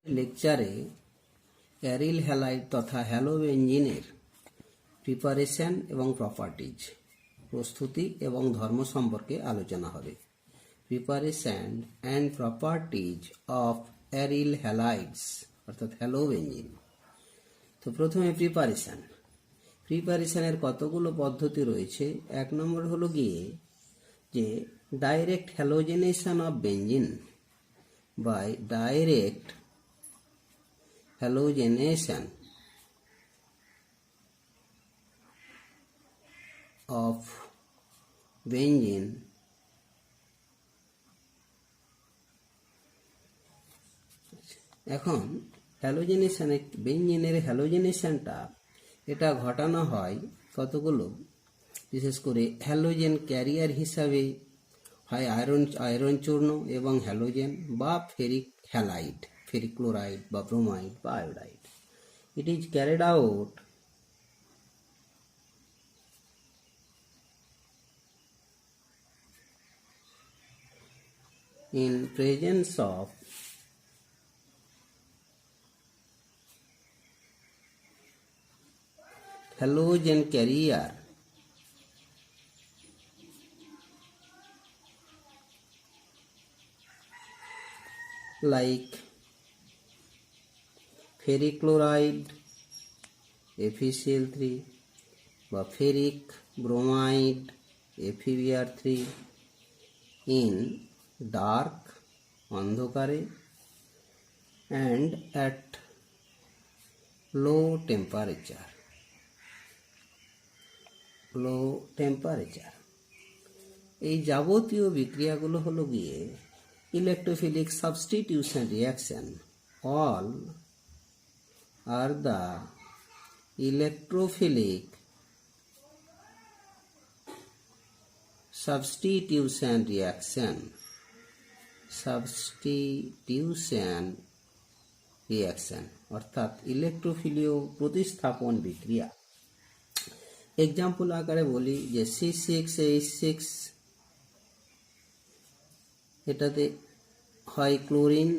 লেকচারে অ্যারিল হ্যালাইড তথা হ্যালোবেনজিনের প্রিপারেশন এবং প্রপার্টিজ প্রস্তুতি এবং ধর্ম সম্পর্কে আলোচনা হবে। প্রিপারেশন অ্যান্ড প্রপার্টিজ অফ অ্যারিল হ্যালাইডস অর্থাৎ হ্যালোবেনজিন। তো প্রথমে প্রিপারেশনের কতগুলো পদ্ধতি রয়েছে। এক নম্বর হলো গিয়ে যে direct halogenation of benzene by direct halogenation of benzene এখন হ্যালোজেনেশনে বেনজিনের হ্যালোজেনেশনটা এটা ঘটানো হয় কতগুলো, বিশেষ করে হ্যালোজেন ক্যারিয়ার হিসাবে হয় আয়রন চূর্ণ এবং হ্যালোজেন বা ফেরিক হ্যালাইড, ferric chloride বা bromide বা iodide. It is carried out in presence of halogen carrier like ferric chloride FeCl3 বা ferric bromide FeBr3 in dark অন্ধকারে and at low temperature. এই যাবতীয় বিক্রিয়াগুলো হলো গিয়ে electrophilic substitution reaction. all are the electrophilic substitution reaction অর্থাৎ ইলেকট্রোফিলীয় প্রতিস্থাপন বিক্রিয়া। Example আকারে বলি যে C6H6 এটাতে হয় ক্লোরিন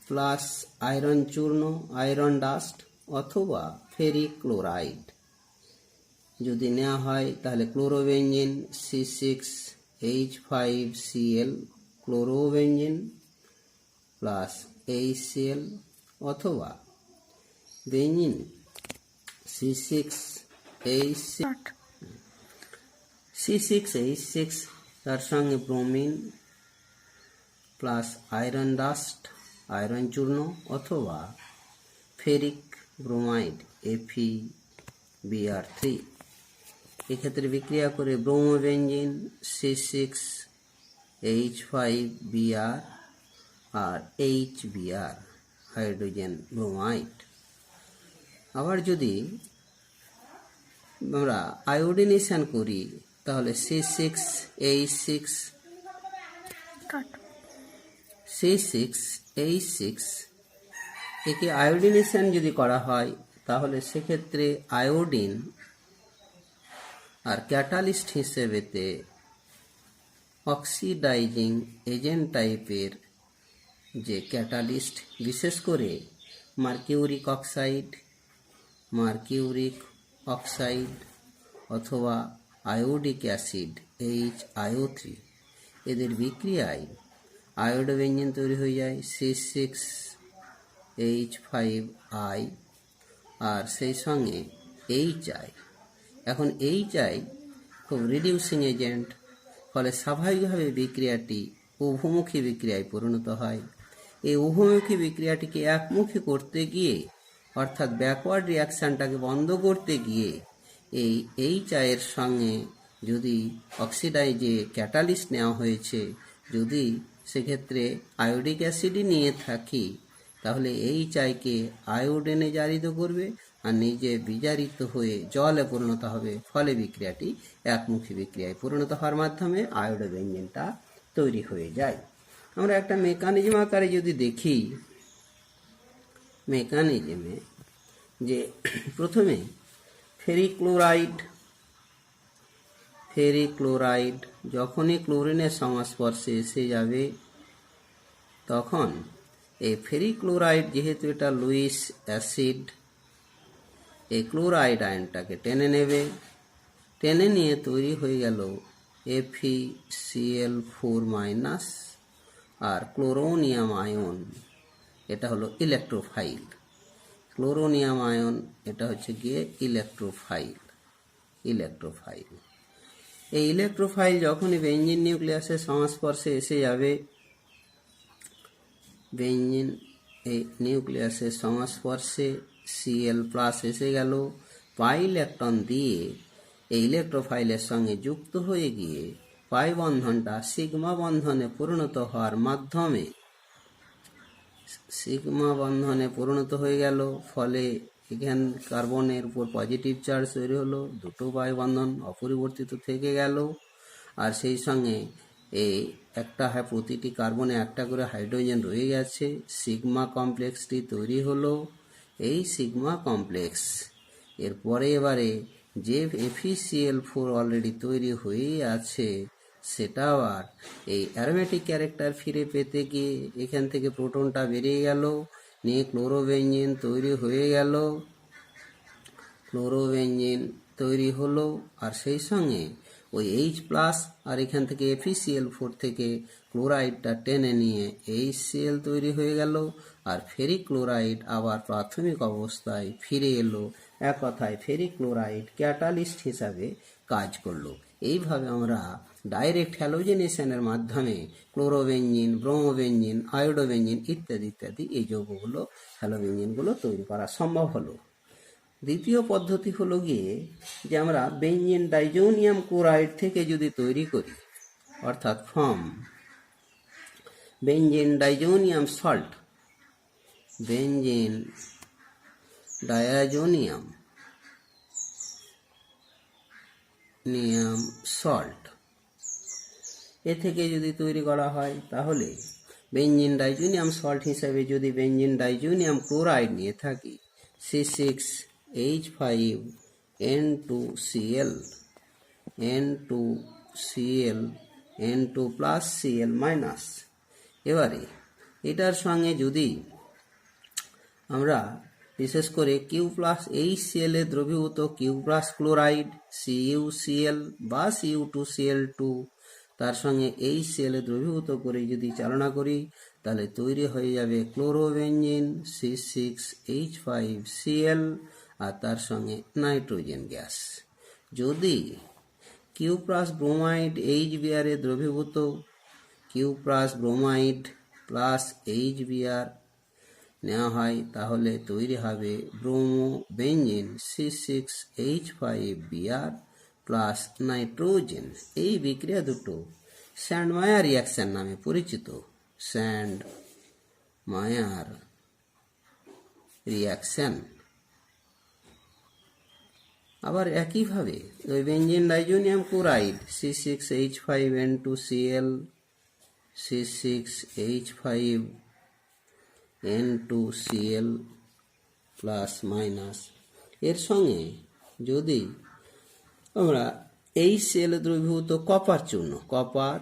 প্লাস আয়রন চূর্ণ, আয়রন ডাস্ট অথবা ফেরিক ক্লোরাইড যদি নেওয়া হয় তাহলে chlorobenzene C6H5Cl chlorobenzene plus HCl অথবা বেনজিন C6H6 তার সঙ্গে bromine plus iron dust iron চূর্ণ অথবা ফেরিক ব্রোমাইড FeBr3 এক্ষেত্রে বিক্রিয়া করে ব্রোমোবেনজিন C6H5Br আর HBr হাইড্রোজেন ব্রোমাইড। আবার যদি আমরা আয়োডিনেশন করি তাহলে C6H6 একে আয়োডিনেশন যদি করা হয় তাহলে সেক্ষেত্রে আয়োডিন আর ক্যাটালিস্ট হিসেবেতে অক্সিডাইজিং এজেন্ট টাইপের যে ক্যাটালিস্ট, বিশেষ করে মার্কিউরিক অক্সাইড অথবা আয়োডিক অ্যাসিড HiO3 এদের বিক্রিয়ায় আয়োডোবেনজিন তৈরি হয়ে যায় C6H5I আর সেই সঙ্গে HI। এখন HI খুব রিডিউসিং এজেন্ট, ফলে স্বাভাবিকভাবে বিক্রিয়াটি উভমুখী বিক্রিয়ায় পরিণত হয়। এই উভমুখী বিক্রিয়াটিকে একমুখী করতে গিয়ে অর্থাৎ ব্যাকওয়ার্ড রিয়াকশানটাকে বন্ধ করতে গিয়ে এই HI এর সঙ্গে যদি অক্সিডাইজে ক্যাটালিস্ট নেওয়া হয়েছে, যদি সেক্ষেত্রে আয়োডিক অ্যাসিডই নিয়ে থাকি তাহলে HIকে আয়োডিনে জারিত করবে আর নিজে বিজারিত হয়ে জলে পরিণত হবে। ফলে বিক্রিয়াটি একমুখী বিক্রিয়ায় পরিণত হওয়ার মাধ্যমে আয়োডোবেনজিনটা তৈরি হয়ে যায়। আমরা একটা মেকানিজম আকারে যদি দেখি, মেকানিজমে যে প্রথমে ফেরিক ক্লোরাইড যখনই ক্লোরিনের সংস্পর্শে এসে যাবে তখন এই ফেরিক ক্লোরাইড যেহেতু এটা লুইস অ্যাসিড, এই ক্লোরাইড আয়নটাকে টেনে নেবে, টেনে নিয়ে তৈরি হয়ে গেল FeCl4- আর ক্লোরোনিয়াম আয়ন, এটা হলো ইলেকট্রোফাইল। ক্লোরোনিয়াম আয়ন এটা হচ্ছে গিয়ে ইলেকট্রোফাইল। এই ইলেকট্রোফাইল যখনই বেঞ্জিন নিউক্লিয়াসের সংস্পর্শে এসে যাবে, বেঞ্জিন এই নিউক্লিয়াসের সংস্পর্শে Cl+ এসে গেল, পাই ইলেকট্রন দিয়ে এই ইলেকট্রোফাইলের সঙ্গে যুক্ত হয়ে গিয়ে পাই বন্ধনটা সিগমা বন্ধনে পরিণত হওয়ার মাধ্যমে সিগমা বন্ধনে পরিণত হয়ে গেল। ফলে এখান কার্বনের উপর পজিটিভ চার্জ তৈরি হলো, দুটো পাই বন্ধন অপরিবর্তিত থেকে গেল। আর সেই সঙ্গে এই একটা প্রতিটি কার্বনে একটা করে হাইড্রোজেন রয়ে গেছে, সিগমা কমপ্লেক্সটি তৈরি হলো। এই সিগমা কমপ্লেক্স এরপরে এবারে যে FeCl4 অলরেডি তৈরি হয়েই আছে, সেটা আবার এই অ্যারোমেটিক ক্যারেক্টার ফিরে পেতে গিয়ে এখান থেকে প্রোটনটা বেরিয়ে গেল, নিয়ে ক্লোরোবেঞ্জিন তৈরি হয়ে গেল, ক্লোরোবেঞ্জিন তৈরি হলো। আর সেই সঙ্গে ওই H+ আর এখান থেকে FeCl4 থেকে ক্লোরাইডটা টেনে নিয়ে HCl তৈরি হয়ে গেল, আর ফেরিক ক্লোরাইড আবার প্রাথমিক অবস্থায় ফিরে এলো। এক কথায় ফেরিক ক্লোরাইড ক্যাটালিস্ট হিসাবে কাজ করলো। এইভাবে আমরা ডাইরেক্ট হ্যালোজেনেশনের মাধ্যমে ক্লোরোবেঞ্জিন, ব্রোমোবেঞ্জিন, আয়োডোবেঞ্জিন ইত্যাদি ইত্যাদি এই যৌগগুলো, হ্যালোবেঞ্জিনগুলো তৈরি করা সম্ভব হলো। দ্বিতীয় পদ্ধতি হলো গিয়ে যে আমরা বেঞ্জিন ডাইজোনিয়াম ক্লোরাইড থেকে যদি তৈরি করি, অর্থাৎ from benzene diazonium salt, benzene diazonium salt এ থেকে যদি তৈরি করা হয়, তাহলে বেঞ্জিন ডাইজোনিয়াম সল্ট হিসাবে যদি বেঞ্জিন ডাইজোনিয়াম ক্লোরাইড নিয়ে থাকি, C6H5N2Cl, N2Cl, এবারে এটার সঙ্গে যদি আমরা বিশেষ করে Q+HCl এ দ্রবীভূত Q+ ক্লোরাইড CuCl বা Cu2Cl2 তার সঙ্গে HCl এ দ্রবীভূত করে যদি চালনা করি, তাহলে তৈরি হয়ে যাবে ক্লোরোবেঞ্জিন C6H5Cl আর তার সঙ্গে নাইট্রোজেন গ্যাস। যদি Q+ ব্রোমাইড HBr এ দ্রবীভূত Q+ ব্রোমাইড প্লাস HBr নেওয়া হয়, তাহলে তৈরি হবে ব্রোমোবেঞ্জিন C6H5Br প্লাস নাইট্রোজেন। এই বিক্রিয়া দুটো স্যান্ডমায়ার রিয়াকশন নামে পরিচিত। স্যান্ডমায়ার রিয়াকশন। আবার একইভাবে ওই benzene diazonium chloride C6H5N2Cl, C6H5N2Cl plus minus, এর সঙ্গে যদি আমরা HCl দ্রবীভূত কপার চূর্ণ, কপার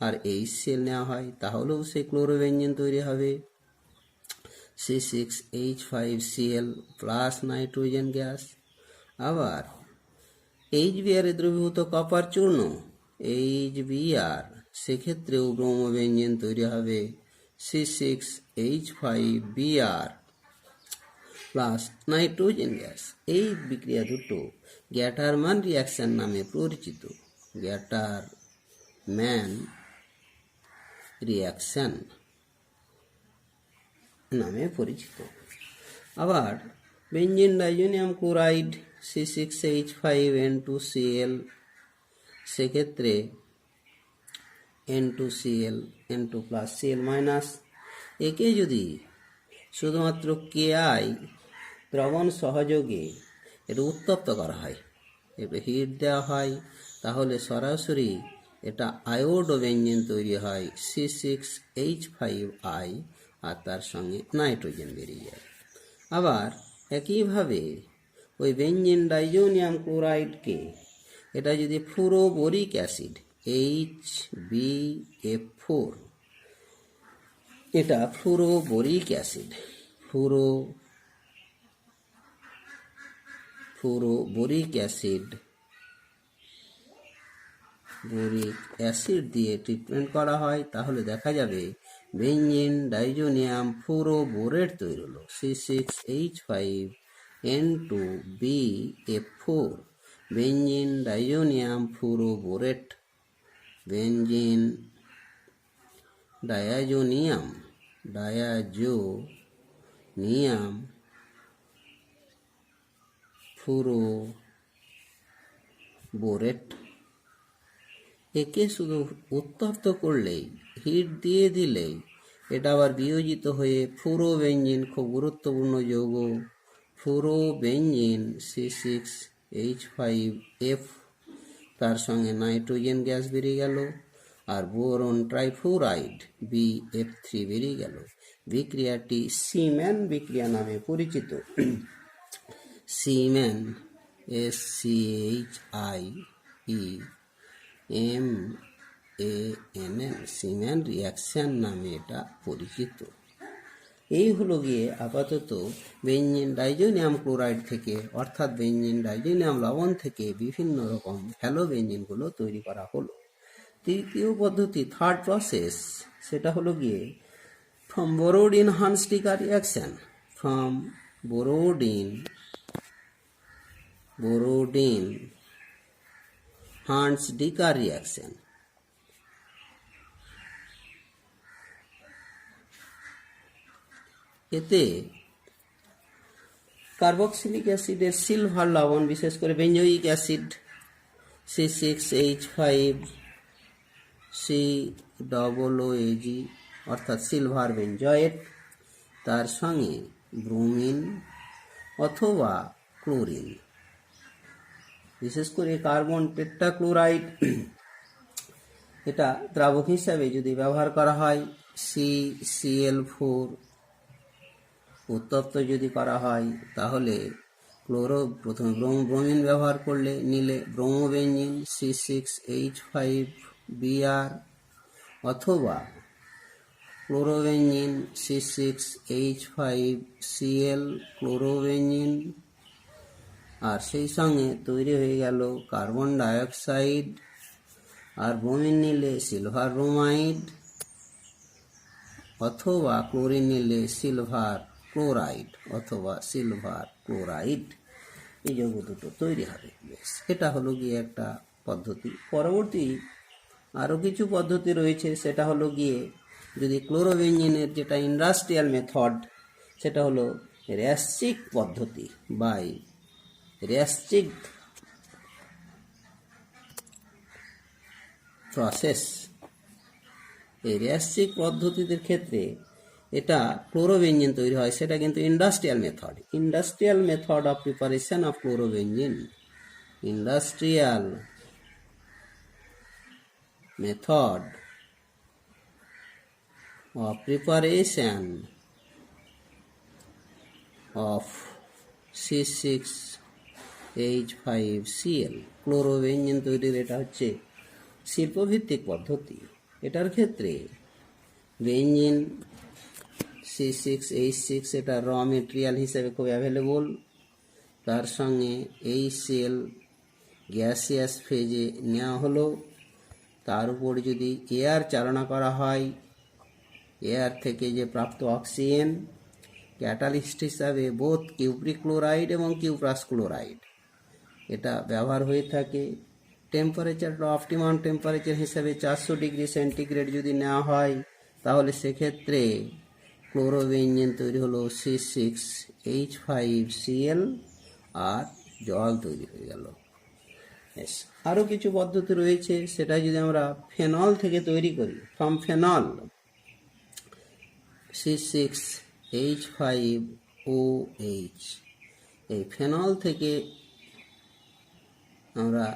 আর HCl নেওয়া হয়, তাহলেও সেই ক্লোরোবেঞ্জিন তৈরি হবে C6H5Cl প্লাস নাইট্রোজেন গ্যাস। আবার HBr এ দ্রবীভূত কপার চূর্ণ HBr, সেক্ষেত্রেও ব্রোমোবেঞ্জিন তৈরি হবে C6H5Br প্লাস নাইট্রোজেন গ্যাস। এই বিক্রিয়া দুটো গ্যাটারম্যান রিয়াকশন নামে পরিচিত। গ্যাটারম্যান রিয়াকশন নামে পরিচিত। আবার বেঞ্জিন ডাইজোনিয়াম ক্লোরাইড C6H5N2Cl, সেক্ষেত্রে N2Cl, N2+Cl-, একে যদি শুধুমাত্র Ki দ্রবণ সহযোগে এটা উত্তপ্ত করা হয়, একটু হিট দেওয়া হয়, তাহলে সরাসরি এটা আয়োডোবেঞ্জিন তৈরি হয় C6H5I, আর তার সঙ্গে নাইট্রোজেন বেরিয়ে যায়। আবার একইভাবে ওই বেঞ্জিন ডাইজোনিয়াম ক্লোরাইডকে এটা যদি ফ্লুরোবোরিক অ্যাসিড HBF4 এটা ফ্লুরোবোরিক অ্যাসিড। ফ্লুরোবোরিক অ্যাসিড দিয়ে ট্রিটমেন্ট করা হয়, তাহলে দেখা যাবে বেঞ্জিন ডাইজোনিয়াম ফ্লুরোবোরেট তৈরি হলো, C6H5N2BF4, benzene diazonium fluoroborate, benzene diazonium fluoroborate. একে শুধু উত্তপ্ত করলেই, হিট দিয়ে দিলেই এটা আবার বিয়োজিত হয়ে ফ্লুরোবেঞ্জিন, খুব গুরুত্বপূর্ণ যৌগ ফ্লুরোবেঞ্জিন C6H5F, তার সঙ্গে নাইট্রোজেন গ্যাস বেরিয়ে গেল, আর বোরন ট্রাইফ্লুরাইড BF3 বেরিয়ে গেল। বিক্রিয়াটি সিম্যান বিক্রিয়া নামে পরিচিত। সিম্যান SCHIEMANN, সিম্যান রিয়াকশন নামে এটা পরিচিত। এই হলো গিয়ে আপাতত বেঞ্জিন ডাইজোনিয়াম ক্লোরাইড থেকে, অর্থাৎ বেঞ্জিন ডাইজোনিয়াম লবণ থেকে বিভিন্ন রকম হ্যালো বেঞ্জিনগুলো তৈরি করা হলো। তৃতীয় পদ্ধতি, থার্ড প্রসেস, সেটা হলো গিয়ে ফ্রম বোরোডিন হান্স-ডিকার রিয়াকশন, ফ্রম বোরোডিন হান্স-ডিকার রিয়াকশন। এতে কার্বক্সিলিক অ্যাসিডের সিলভার লবণ, বিশেষ করে বেঞ্জোইক অ্যাসিড C6H5COOAG, অর্থাৎ সিলভার বেঞ্জয়েট, তার সঙ্গে ব্রোমিন অথবা ক্লোরিন, বিশেষ করে কার্বন টেট্রাক্লোরাইড, এটা দ্রাবক হিসাবে যদি ব্যবহার করা হয়, CCl4, উত্তপ্ত যদি করা হয় তাহলে প্রথমে ব্রোমিন ব্যবহার নিলে ব্রোমোবেঞ্জিন C6H5Br, অথবা ক্লোরোবেঞ্জিন C6H5Cl ক্লোরোবেঞ্জিন, আর সেই সঙ্গে তৈরি হয়ে গেল কার্বন ডাইঅক্সাইড, আর ব্রোমিন নিলে সিলভার ব্রোমাইড, অথবা ক্লোরিন নিলে সিলভার ক্লোরাইড অথবা সিলভার ক্লোরাইড, এই যৌগ দুটো তৈরি হবে। বেশ, এটা হলো গিয়ে একটা পদ্ধতি। পরবর্তী আরও কিছু পদ্ধতি রয়েছে, সেটা হলো গিয়ে যদি ক্লোরোবেঞ্জিনের যেটা ইন্ডাস্ট্রিয়াল মেথড, সেটা হলো র্যাসচিক পদ্ধতি বাই র্যাসচিক প্রসেস। এই র্যাসচিক পদ্ধতিদের ক্ষেত্রে এটা ক্লোরোবেঞ্জিন তৈরি হয়, সেটা কিন্তু industrial method of preparation of chlorobenzene, industrial method of preparation of C6H5Cl chlorobenzene তৈরির এটা হচ্ছে শিল্পভিত্তিক পদ্ধতি। এটার ক্ষেত্রে বেঞ্জিন C6H6 এটা র মেটেরিয়াল হিসেবে খুব অ্যাভেলেবল, তার সঙ্গে HCl গ্যাসিয়াস ফেজে নেওয়া হলো, তার উপর যদি এয়ার চালনা করা হয়, এয়ার থেকে যে প্রাপ্ত অক্সিজেন ক্যাটালিস্ট হিসাবে বোথ কিউপ্রিক ক্লোরাইড এবং কিউপ্রাস ক্লোরাইড এটা ব্যবহার হয়ে থাকে। টেম্পারেচারটা অপটিমাম টেম্পারেচার হিসাবে 400 ডিগ্রি সেন্টিগ্রেড যদি নেওয়া হয়, তাহলে সেক্ষেত্রে ক্লোরোবেঞ্জিন তৈরি হলো C6H5Cl, আর জল তৈরি হয়ে গেল। আরও কিছু পদ্ধতি রয়েছে, সেটা যদি আমরা ফেনল থেকে তৈরি করি, ফ্রম ফেনল C6H5OH, এই ফেনল থেকে আমরা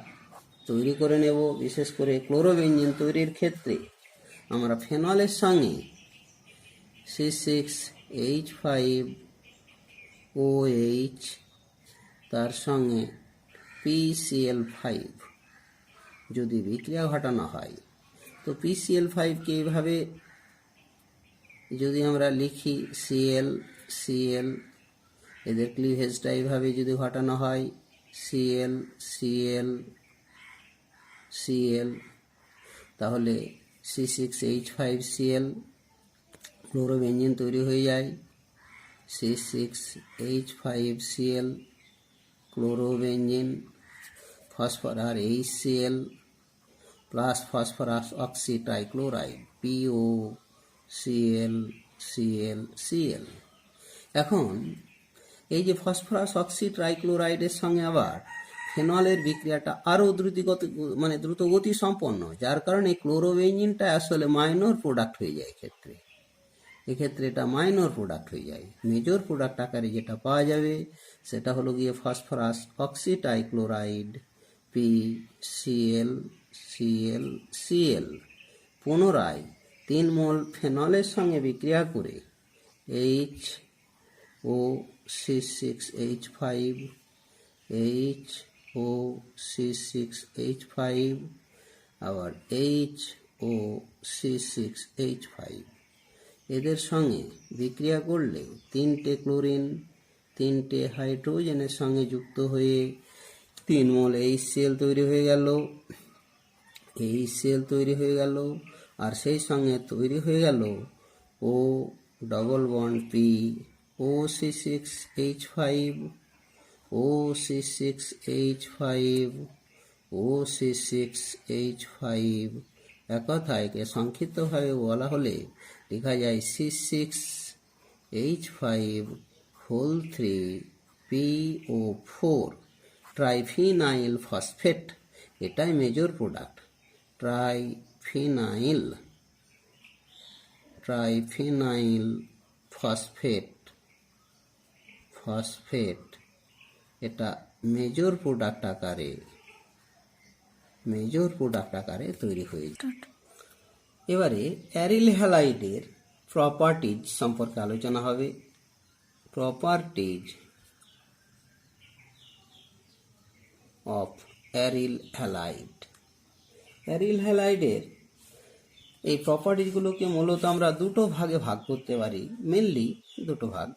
তৈরি করে নেব। বিশেষ করে ক্লোরোবেঞ্জিন তৈরির ক্ষেত্রে আমরা ফেনলের সঙ্গে C6H5OH, তার সঙ্গে PCl5 যদি বিক্রিয়া ঘটানো হয়, তো PCl5কে এইভাবে যদি আমরা লিখি সিএল সিএল, এদের ক্লিভেজটা এইভাবে যদি ঘটানো হয় সিএল সিএল সিএল, তাহলে C6H5Cl ক্লোরোবেঞ্জিন তৈরি হয়ে যায়। C6H5Cl chlorobenzene, phosphorus HCl plus phosphorus oxy trichloride POCl. এখন এই যে ফসফরাস অক্সি ট্রাইক্লোরাইডের সঙ্গে আবার ফেনলের বিক্রিয়াটা আরও দ্রুত গতি সম্পন্ন, যার কারণে ক্লোরোবেঞ্জিনটা আসলে মাইনর প্রোডাক্ট হয়ে যায়। এক্ষেত্রে এটা মাইনর প্রোডাক্ট হয়ে যায়। মেজর প্রোডাক্ট আকারে যেটা পাওয়া যাবে সেটা হলো গিয়ে ফসফরাস অক্সি ট্রাইক্লোরাইড PCl পুনরায় 3 মোল ফেনলের সঙ্গে বিক্রিয়া করে HOC6H5 আবার HOC6H5 এদের সঙ্গে বিক্রিয়া করলে 3টে ক্লোরিন 3টে হাইড্রোজেনের সঙ্গে যুক্ত হয়ে 3 মোল HCl তৈরি হয়ে গেল। আর সেই সঙ্গে তৈরি হয়ে গেল O double bond P OC6H5 এক কথায় একে সংক্ষিপ্তভাবে বলা হলে লেখা যায় C6H5 3PO4 ট্রাইফিনাইল ফসফেট। এটাই মেজর প্রোডাক্ট। ট্রাইফিনাইল ফসফেট এটা মেজর প্রোডাক্ট আকারে তৈরি হয়েছে। এবারে অ্যারিল হ্যালাইডের প্রপার্টিজ সম্পর্কে আলোচনা হবে। প্রপার্টিজ অফ অ্যারিল হ্যালাইডের এই প্রপার্টিজগুলোকে মূলত আমরা দুটো ভাগে ভাগ করতে পারি, মেনলি দুটো ভাগ,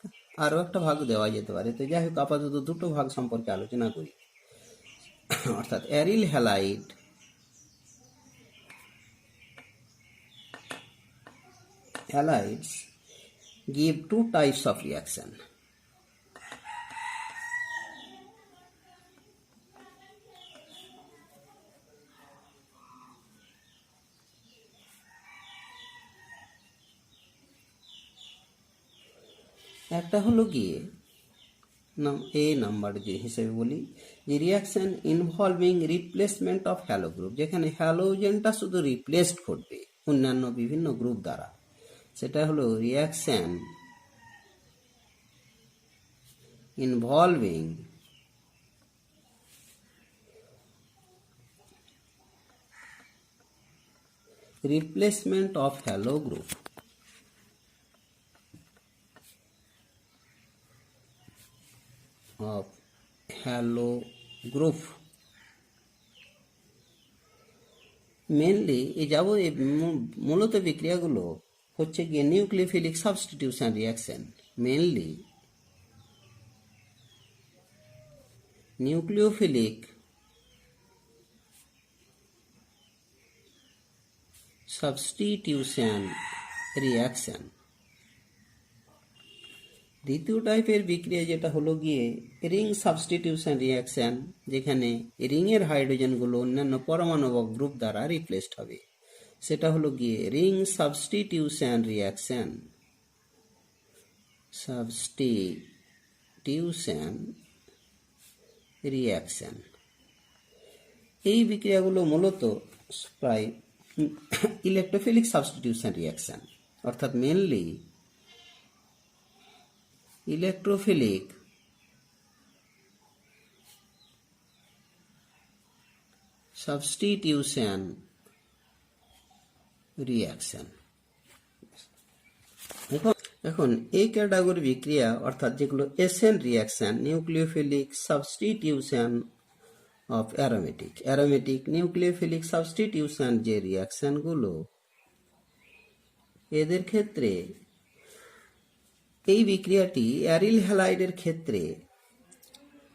আরও একটা ভাগ দেওয়া যেতে পারে। তো যাই হোক, আপাতত দুটো ভাগ সম্পর্কে আলোচনা করি। অর্থাৎ অ্যারিল halides give two types of reaction. একটা হলো গিয়ে এ নাম্বার যে হিসেবে বলি যে reaction involving replacement of hello group, যেখানে হ্যালোজেনটা শুধু রিপ্লেসড ঘটবে অন্যান্য বিভিন্ন গ্রুপ দ্বারা, সেটা হলো reaction involving replacement of hello group. Mainly মূলত বিক্রিয়াগুলো হচ্ছে গিয়ে nucleophilic substitution reaction. Mainly nucleophilic substitution reaction. দ্বিতীয় টাইপের বিক্রিয়া যেটা হলো গিয়ে রিং সাবস্টিটিউশন রিয়াকশন, যেখানে রিংয়ের হাইড্রোজেনগুলো অন্যান্য পরমাণু বা গ্রুপ দ্বারা রিপ্লেসড হবে, সেটা হলো গিয়ে রিং সাবস্টিটিউশন রিয়াকশন। এই বিক্রিয়াগুলো মূলত প্রায় ইলেকট্রোফিলিক সাবস্টিটিউশন রিয়াকশন, অর্থাৎ মেনলি ইলেকট্রোফিলিক সাবস্টিটিউশন রিয়াকশন। এখন এই ক্যাটাগরি বিক্রিয়া অর্থাৎ যেগুলো SN reaction, nucleophilic substitution of aromatic nucleophilic substitution যে রিয়াকশনগুলো, এদের ক্ষেত্রে এই বিক্রিয়াটি অ্যারিল হ্যালাইডের ক্ষেত্রে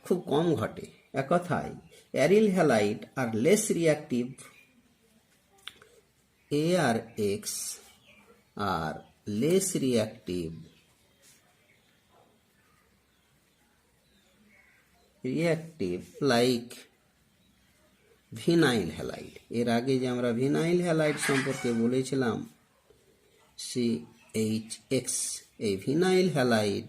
খুব কম ঘটে। এক কথায় aryl halide are less reactive, ARX are less reactive like vinyl halide. এর আগে যে আমরা ভিনাইল হ্যালাইড সম্পর্কে বলেছিলাম CHX, এই ভিনাইল হ্যালাইড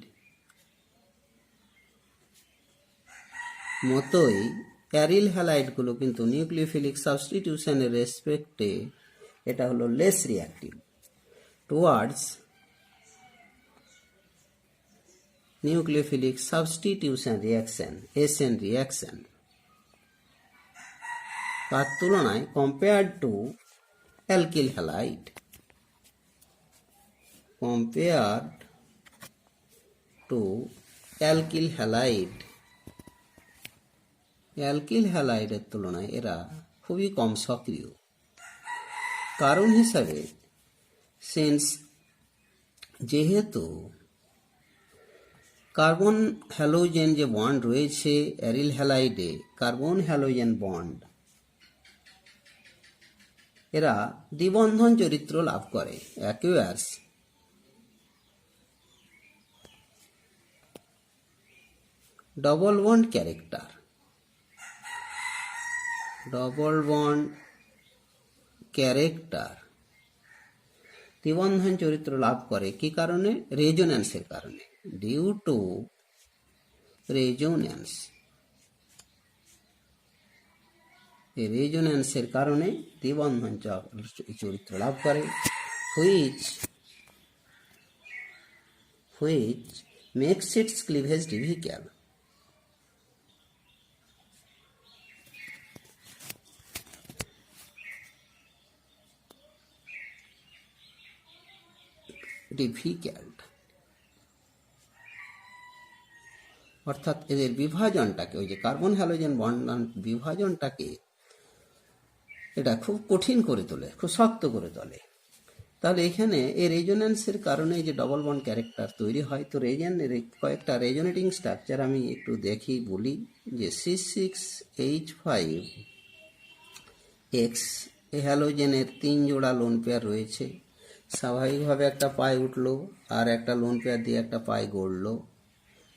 মতোই অ্যারিল হ্যালাইডগুলো কিন্তু নিউক্লিওফিলিক সাবস্টিটিউশনের রেসপেক্টে এটা হলো less reactive towards nucleophilic substitution reaction, SN reaction, তার তুলনায় compared to alkyl halide, alkyl হ্যালাইডের তুলনায় এরা খুবই কম সক্রিয়। কারণ হিসাবে যেহেতু কার্বন হ্যালোজেন যে বন্ড রয়েছে অ্যারিল হ্যালাইডে, কার্বন হ্যালোজেন বন্ড, এরা দ্বিবন্ধন চরিত্র লাভ করে, অ্যাকুয়ার্স ডবল বন্ড ক্যারেক্টার, দ্বিবন্ধন চরিত্র লাভ করে কি কারণে? রেজোন্যান্সের কারণে, ডিউ টু রেজোন্যান্স। এই রেজোন্যান্সের কারণে দ্বিবন্ধন চরিত্র লাভ করে, which makes its cleavage difficult. অর্থাৎ এদের বিভাজনটাকে, ওই যে কার্বন হ্যালোজেন বন্ড বিভাজনটাকে এটা খুব কঠিন করে তোলে, খুব শক্ত করে তোলে। তাহলে এখানে এই রেজোন্যান্সের কারণে যে ডবল বন্ড ক্যারেক্টার তৈরি হয়। তো কয়েকটা রেজোনেটিং স্ট্রাকচার আমি একটু দেখি, বলি যে C6H5X এই হ্যালোজেনের 3 জোড়া লোন পেয়ার রয়েছে। স্বাভাবিকভাবে একটা পাই উঠলো আর একটা লোন পেয়ার দিয়ে একটা পাই গড়লো।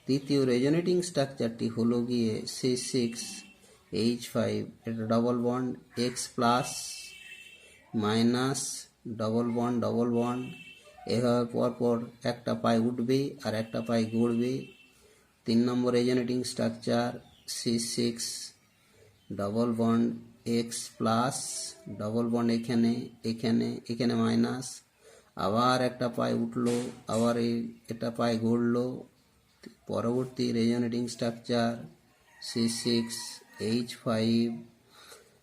দ্বিতীয় রেজোনেটিং স্ট্রাকচারটি হলো গিয়ে C6H5, এটা double bond X plus minus double bond, এভাবে পরপর একটা পাই উঠবে আর একটা পাই গড়বে। 3 নম্বর resonating structure C6 double bond X plus double bond এখানে মাইনাস, আবার একটা পাই উঠলো, আবার এটা পাই গড়লো। পরবর্তী রেজোনেটিং স্ট্রাকচার C6H5,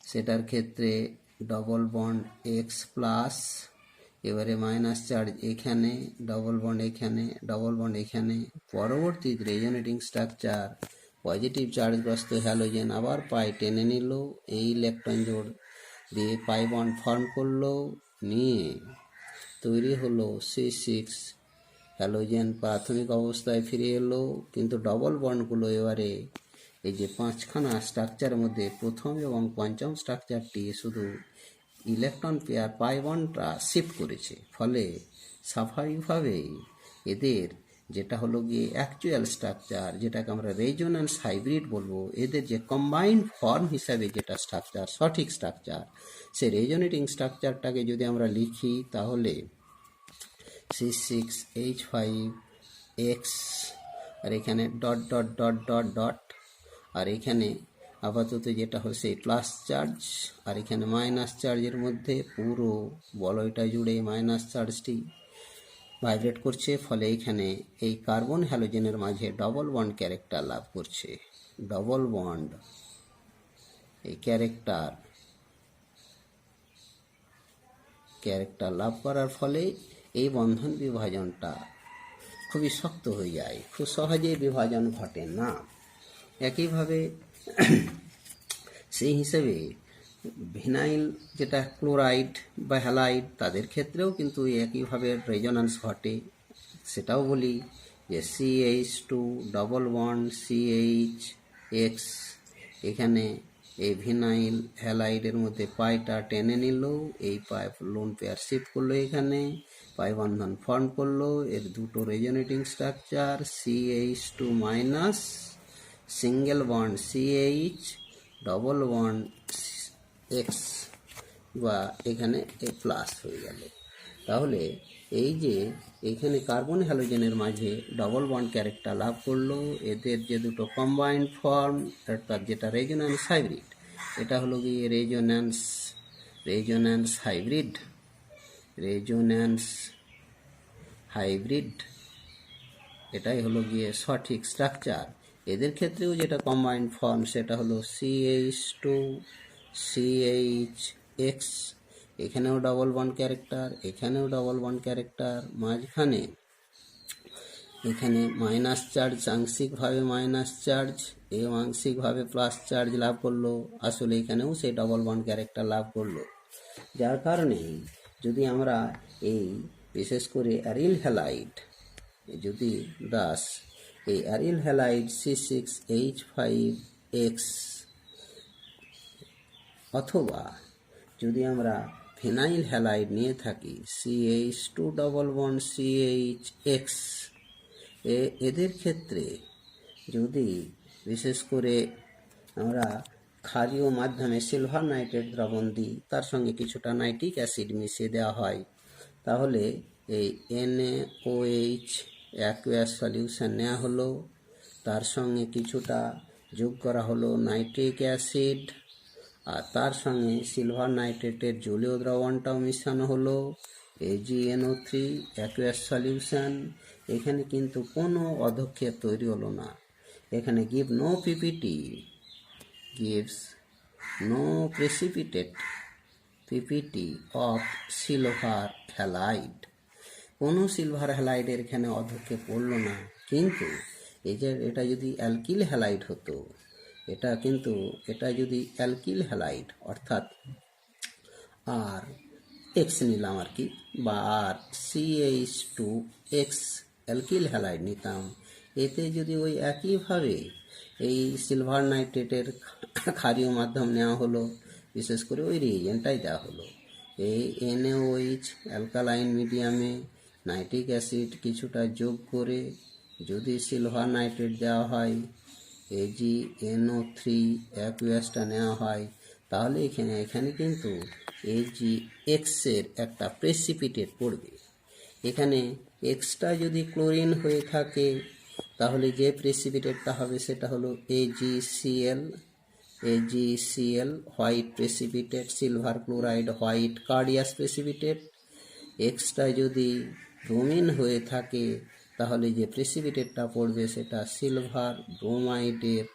সেটার ক্ষেত্রে ডবল বন্ড X প্লাস, এবারে মাইনাস চার্জ এখানে, ডবল বন্ড এখানে। পরবর্তী রেজোনেটিং স্ট্রাকচার পজিটিভ চার্জগ্রস্ত হ্যালোজেন আবার পাই টেনে নিল, এই ইলেকট্রন জোড় দিয়ে পাই বন্ড ফর্ম করলো, নিয়ে তৈরি হলো C6 হ্যালোজেন প্রাথমিক অবস্থায় ফিরে এলো। কিন্তু ডবল বন্ডগুলো এবারে এই যে 5খানা স্ট্রাকচারের মধ্যে প্রথম এবং পঞ্চম স্ট্রাকচারটি শুধু ইলেকট্রন পেয়ার পাই বন্ডটা শিফট করেছে। ফলে স্বাভাবিকভাবেই এদের যেটা হলো গিয়ে অ্যাকচুয়াল স্ট্রাকচার, যেটাকে আমরা রেজোন্যান্স হাইব্রিড বলবো, এদের যে কম্বাইন্ড ফর্ম হিসাবে যেটা স্ট্রাকচার, সঠিক স্ট্রাকচার, সে রেজোনেটিং স্ট্রাকচারটাকে যদি আমরা লিখি তাহলে C6H5X আর এখানে ডট, আর এখানে আপাতত যেটা হচ্ছে প্লাস চার্জ আর এখানে মাইনাস চার্জের মধ্যে পুরো বলয়টা জুড়ে মাইনাস চার্জটি ভাইব্রেট করছে। ফলে এখানে এই কার্বন হ্যালোজেনের মাঝে ডবল বন্ড ক্যারেক্টার লাভ করছে। ডবল বন্ড এই ক্যারেক্টার লাভ করার ফলে এই বন্ধন বিভাজনটা খুবই শক্ত হয়ে যায়, খুব সহজে বিভাজন ঘটে না। একইভাবে সেই হিসেবে ভিনাইল যেটা ক্লোরাইড বা হ্যালাইড, তাদের ক্ষেত্রেও কিন্তু একইভাবে রেজোন্যান্স ঘটে। সেটাও বলি যে CH2 ডবল বন্ড CH(X) এখানে এই ভিনাইল হ্যালাইডের মধ্যে পাইটা টেনে নিল, এই পাই লোন পেয়ার শিফট করলো, এখানে পাই বন্ধন ফর্ম করলো, এর দুটো resonating structure CH2 minus single bond CH double bond X বা এখানে প্লাস হয়ে গেল। তাহলে এই যে এখানে কার্বন হ্যালোজেনের মাঝে ডবল বন্ড ক্যারেক্টার লাভ করলো, এদের যে দুটো কম্বাইন্ড ফর্ম অর্থাৎ যেটা রেজোন্যান্স হাইব্রিড, এটা হলো গিয়ে রেজোন্যান্স হাইব্রিড, এটাই হলো গিয়ে সঠিক স্ট্রাকচার। এদের ক্ষেত্রেও যেটা কম্বাইন্ড ফর্ম সেটা হলো CH2 CH(X), এখানেও ডবল বন্ড ক্যারেক্টার, এখানেও ডবল বন্ড ক্যারেক্টার, মাঝখানে এখানে মাইনাস চার্জ, আংশিকভাবে মাইনাস চার্জ এবং আংশিকভাবে প্লাস চার্জ লাভ করলো, আসলে এখানেও সেই ডবল বন্ড ক্যারেক্টার লাভ করলো। যার কারণে যদি আমরা এই বিশেষ করে অ্যারিল হ্যালাইড যদি দাস এই অ্যারিল হ্যালাইড C6H5X অথবা যদি আমরা ফিনাইল হ্যালাইড নিয়ে থাকি CH2 ডবল বন্ড CH(X), এদের ক্ষেত্রে যদি বিশেষ করে আমরা ক্ষারীয় মাধ্যমে সিলভার নাইট্রেট দ্রবণ দিই, তার সঙ্গে কিছুটা নাইট্রিক অ্যাসিড মিশিয়ে দেওয়া হয়, তাহলে এই NaOH অ্যাকুয়াস সলিউশন নেওয়া হলো, তার সঙ্গে কিছুটা যোগ করা হলো নাইট্রিক অ্যাসিড, আর তার সঙ্গে সিলভার নাইট্রেটের জলীয় দ্রবণটাও মিশানো হলো, AgNO3 অ্যাকুয়াস সলিউশন। এখানে কিন্তু কোনো অধক্ষেপ তৈরি হলো না, এখানে gives no PPT of silver halide, কোনো সিলভার হ্যালাইডের এখানে অধক্ষেপ পড়লো না। কিন্তু এই যে এটা যদি অ্যালকিল হ্যালাইড হতো, এটা যদি অ্যালকিল হ্যালাইড অর্থাৎ R(X) নিলাম আর কি, বা CH2X অ্যালকিল হ্যালাইড নিতাম, এতে যদি ওই একইভাবে এই সিলভার নাইট্রেটের ক্ষারীয় মাধ্যম নেওয়া হলো, বিশেষ করে ওই রিএজেন্টটাই দেওয়া হলো, এই NaOH অ্যালকালাইন মিডিয়ামে নাইট্রিক অ্যাসিড কিছুটা যোগ করে যদি সিলভার নাইট্রেট দেওয়া হয়, AgNO3 অ্যাকুয়াসটা নেওয়া হয়, তাহলে এখানে কিন্তু Ag(X) এর একটা প্রেসিপিটেট পড়বে। এখানে এক্সটা যদি ক্লোরিন হয়ে থাকে, তাহলে যে প্রেসিপিটেটটা হবে সেটা হলো AgCl white precipitate, silver chloride white curdy precipitate. এক্সটা যদি ব্রোমিন হয়ে থাকে, তাহলে যে প্রেসিপিটেটটা পড়বে সেটা সিলভার ব্রোমাইডের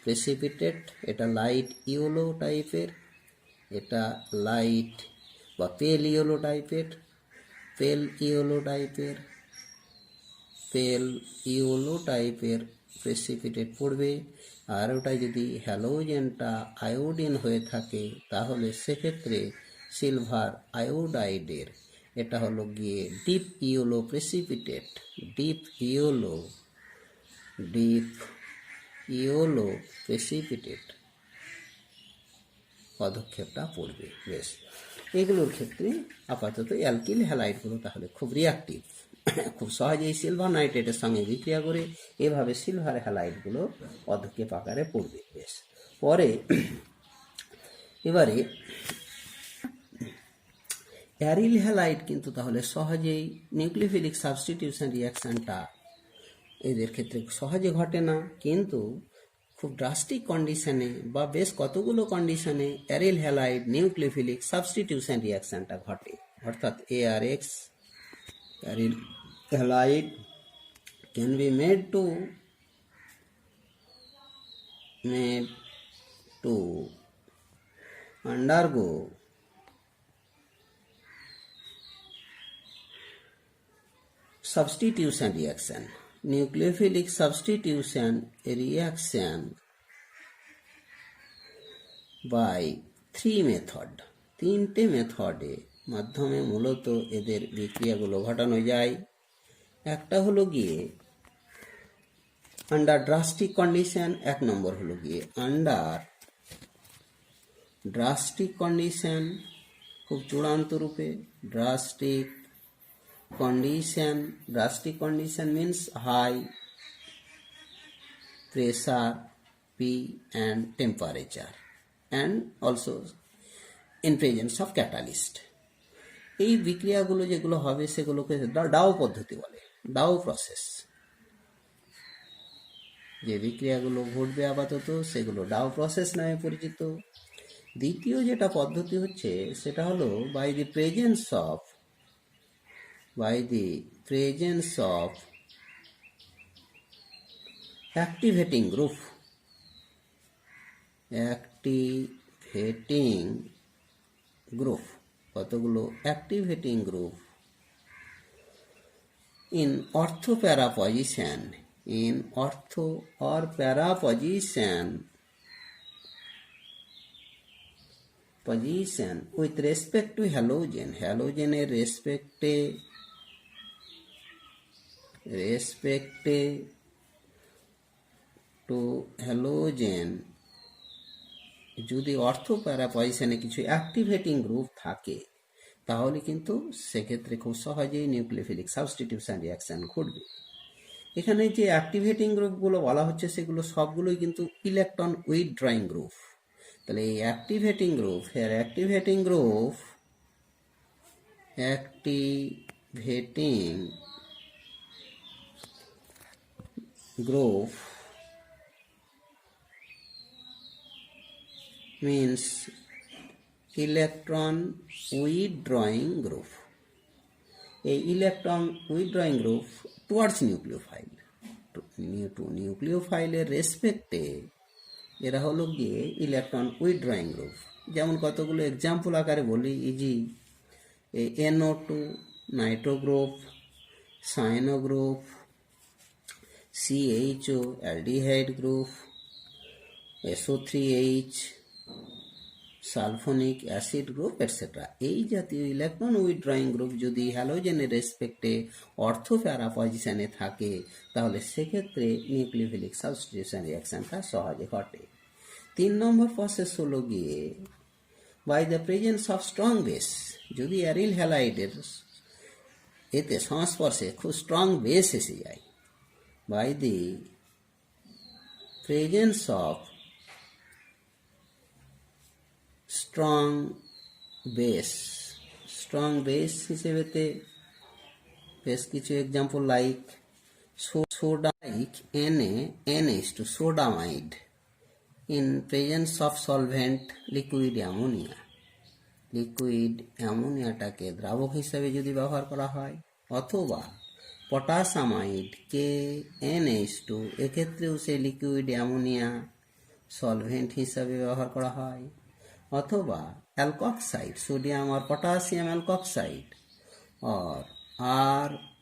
প্রেসিপিটেট, এটা লাইট ইয়েলো টাইপের, এটা লাইট বা পেল ইয়েলো টাইপের প্রেসিপিটেট পড়বে। আর ওটা যদি হ্যালোজেনটা আয়োডিন হয়ে থাকে, তাহলে সেক্ষেত্রে সিলভার আয়োডাইডের এটা হলো গিয়ে deep yellow precipitate, deep yellow precipitate পদক্ষেপটা পড়বে। বেশ, এগুলোর ক্ষেত্রে আপাতত অ্যালকিল হ্যালাইডগুলো তাহলে খুব রিয়াক্টিভ, খুব সহজেই সিলভার নাইট্রেটের সঙ্গে বিক্রিয়া করে এভাবে সিলভার হ্যালাইডগুলো পদক্ষেপ আকারে পড়বে। বেশ, পরে এবারে অ্যারিল হ্যালাইড কিন্তু তাহলে সহজেই নিউক্লিওফিলিক সাবস্টিটিউশন রিয়াকশানটা এদের ক্ষেত্রে সহজে ঘটে না, কিন্তু খুব ড্রাস্টিক কন্ডিশনে বা বেশ কতগুলো কন্ডিশনে অ্যারিল হ্যালাইড নিউক্লিওফিলিক সাবস্টিটিউশন রিয়াকশানটা ঘটে, অর্থাৎ ARX aryl halide can be made to undergo substitution reaction, nucleophilic substitution reaction by 3 method, 3টে মেথডে মাধ্যমে মূলত এদের বিক্রিয়াগুলো ঘটানো যায়। একটা হলো গিয়ে আন্ডার ড্রাস্টিক কন্ডিশন, 1 নম্বর হলো গিয়ে আন্ডার ড্রাস্টিক কন্ডিশন, খুব চূড়ান্ত রূপে drastic condition means high pressure P and temperature and also in presence of catalyst. এই বিক্রিয়াগুলো যেগুলো হবে সেগুলোকে ডাও পদ্ধতি বলে, ডাও প্রসেস। যে বিক্রিয়াগুলো ঘটবে আপাতত সেগুলো ডাও প্রসেস নামে পরিচিত। দ্বিতীয় যেটা পদ্ধতি হচ্ছে সেটা হলো by the presence of activating group কতগুলো activating group in ortho para position with respect to halogeনের রেসপেক্টে টু হ্যালোজেন যদি অর্থো প্যারা পজিশনে কিছু অ্যাক্টিভেটিং গ্রুপ থাকে তাহলে কিন্তু সেক্ষেত্রে খুব সহজেই নিউক্লিওফিলিক সাবস্টিটিউশন রিয়াকশন ঘটবে। এখানে যে অ্যাক্টিভেটিং গ্রুপগুলো বলা হচ্ছে সেগুলো সবগুলোই কিন্তু ইলেকট্রন উইথড্রয়িং গ্রুপ। তাহলে এই activating group means electron withdrawing group. A electron withdrawing group towards nucleophile এর রেসপেক্টে এরা হলো গিয়ে ইলেকট্রন উইথড্রয়িং গ্রুপ। যেমন কতগুলো এক্সাম্পল আকারে বলি, ইজি NO2 nitro group, cyano group, CHO aldehyde group, SO3H sulphonic acid group etcetera. এই জাতীয় ইলেকট্রন উইথড্রয়িং গ্রুপ যদি হ্যালোজেনের রেসপেক্টে অর্থো প্যারা পজিশনে থাকে তাহলে সেক্ষেত্রে নিউক্লিওফিলিক সাবস্টিটিউশন রিয়াকশনটা সহজে ঘটে। 3 নম্বর প্রসেস হলো গিয়ে by the presence of strong base. যদি অ্যারিল হ্যালাইডের এতে সংস্পর্শে খুব স্ট্রং বেস এসে যায়, by the presence of strong base হিসেবেতে বেশ কিছু example like NaNH2 sodamide in presence of solvent liquid অ্যামোনিয়াটাকে দ্রাবক হিসাবে যদি ব্যবহার করা হয়, অথবা পটাসামাইড KNH2 এক্ষেত্রেও সেই লিকুইড অ্যামোনিয়া সলভেন্ট হিসাবে ব্যবহার করা হয়, অথবা অ্যালকক্সাইড সোডিয়াম আর পটাশিয়াম অ্যালকক্সাইড আর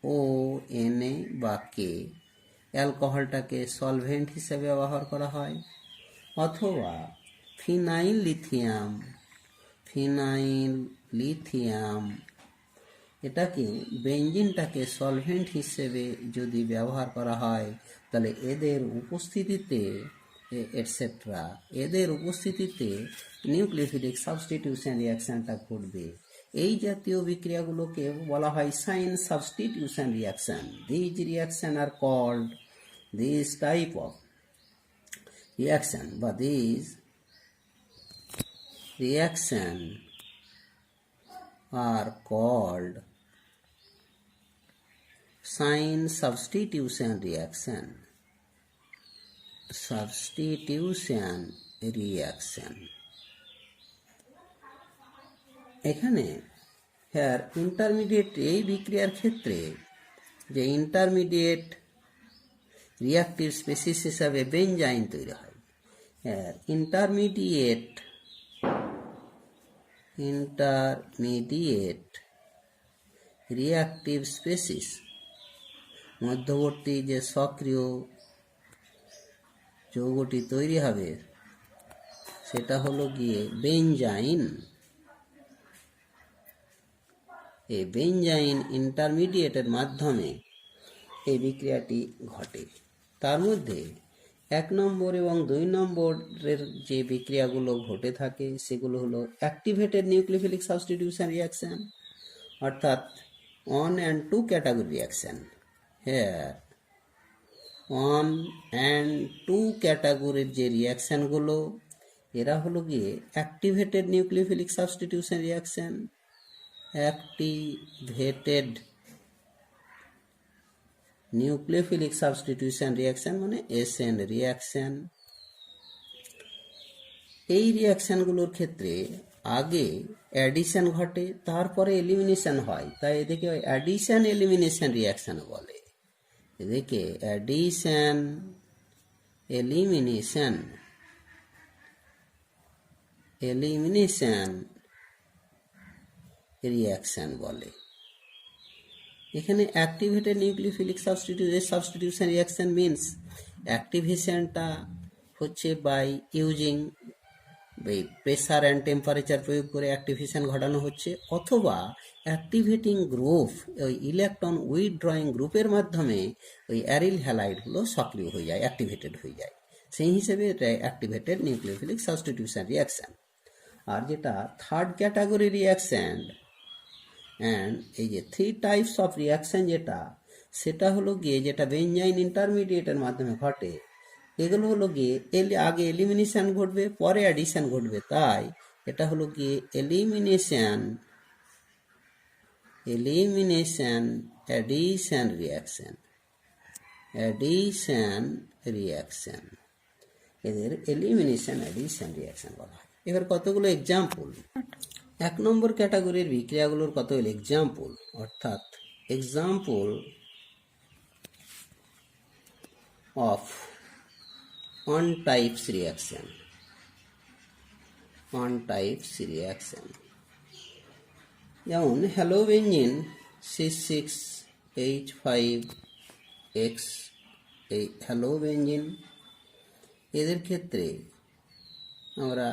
RONA বা K অ্যালকোহলটাকে সলভেন্ট হিসেবে ব্যবহার করা হয়, অথবা ফিনাইল লিথিয়াম এটাকে বেঞ্জিনটাকে সলভেন্ট হিসেবে যদি ব্যবহার করা হয় তাহলে এদের উপস্থিতিতে নিউক্লিওফিলিক সাবস্টিটিউশন রিয়াকশনটা ঘটবে। এই জাতীয় বিক্রিয়াগুলোকে বলা হয় cine substitution reaction. This reaction are called this type of reaction বা this reaction are called cine substitution reaction. এখানে ইন্টারমিডিয়েট এই বিক্রিয়ার ক্ষেত্রে যে ইন্টারমিডিয়েট রিয়াক্টিভ স্পেসিস হিসাবে বেনজাইন তৈরি হয়। ইন্টারমিডিয়েট রিয়াক্টিভ স্পেসিস মধ্যবর্তী যে সক্রিয় যৌগটি তৈরি হবে সেটা হলো গিয়ে বেনজাইন। এই বেনজাইন ইন্টারমিডিয়েটের মাধ্যমে এই বিক্রিয়াটি ঘটে। তার মধ্যে 1 নম্বর এবং 2 নম্বরের যে বিক্রিয়াগুলো ঘটে থাকে সেগুলো হলো অ্যাক্টিভেটেড নিউক্লিওফিলিক সাবস্টিটিউশন রিয়াকশন, অর্থাৎ 1 and 2 category reaction. Here 1 and 2 ক্যাটাগরির যে রিয়াকশানগুলো এরা হলো গিয়ে activated nucleophilic substitution reaction. Activated nucleophilic substitution reaction মানে এসএন রিয়াকশন। এই রিয়াকশানগুলোর ক্ষেত্রে আগে অ্যাডিশন ঘটে, তারপরে এলিমিনেশন হয়, তাই এদেরকে অ্যাডিশন এলিমিনেশন রিয়াকশন বলে। এদেরকে অ্যাডিশন এলিমিনেশন রিয়াকশন বলে। এখানে activated nucleophilic substitution reaction means অ্যাক্টিভেশনটা হচ্ছে by using pressure and temperature প্রয়োগ করে অ্যাক্টিভেশন ঘটানো হচ্ছে, অথবা অ্যাক্টিভেটিং গ্রুপ ওই ইলেকট্রন উইথড্রয়িং গ্রুপের মাধ্যমে ওই অ্যারিল হ্যালাইডগুলো সক্রিয় হয়ে যায়, অ্যাক্টিভেটেড হয়ে যায়। সেই হিসেবে এটা অ্যাক্টিভেটেড নিউক্লিওফিলিক সাবস্টিটিউশন রিয়াকশন। আর যেটা থার্ড ক্যাটাগরি রিয়াকশন অ্যান্ড এই যে 3 টাইপস অফ রিয়াকশন যেটা, সেটা হলো গিয়ে যেটা বেঞ্জাইন ইন্টারমিডিয়েটের মাধ্যমে ঘটে, এগুলো হলো গিয়ে আগে এলিমিনেশন ঘটবে, পরে অ্যাডিশন ঘটবে, তাই এটা হলো গিয়ে এলিমিনেশন অ্যাডিশন রিয়াকশন। এদের এলিমিনেশন অ্যাডিশন রিয়াকশন বলা হয়। এবার কতগুলো এক্সাম্পল, 1 নম্বর ক্যাটাগরির বিক্রিয়াগুলোর কতগুলো এক্সাম্পল, অর্থাৎ example of on types reaction যেমন হ্যালোবেঞ্জিন C6H5X, এই হ্যালোবেঞ্জিন এদের ক্ষেত্রে আমরা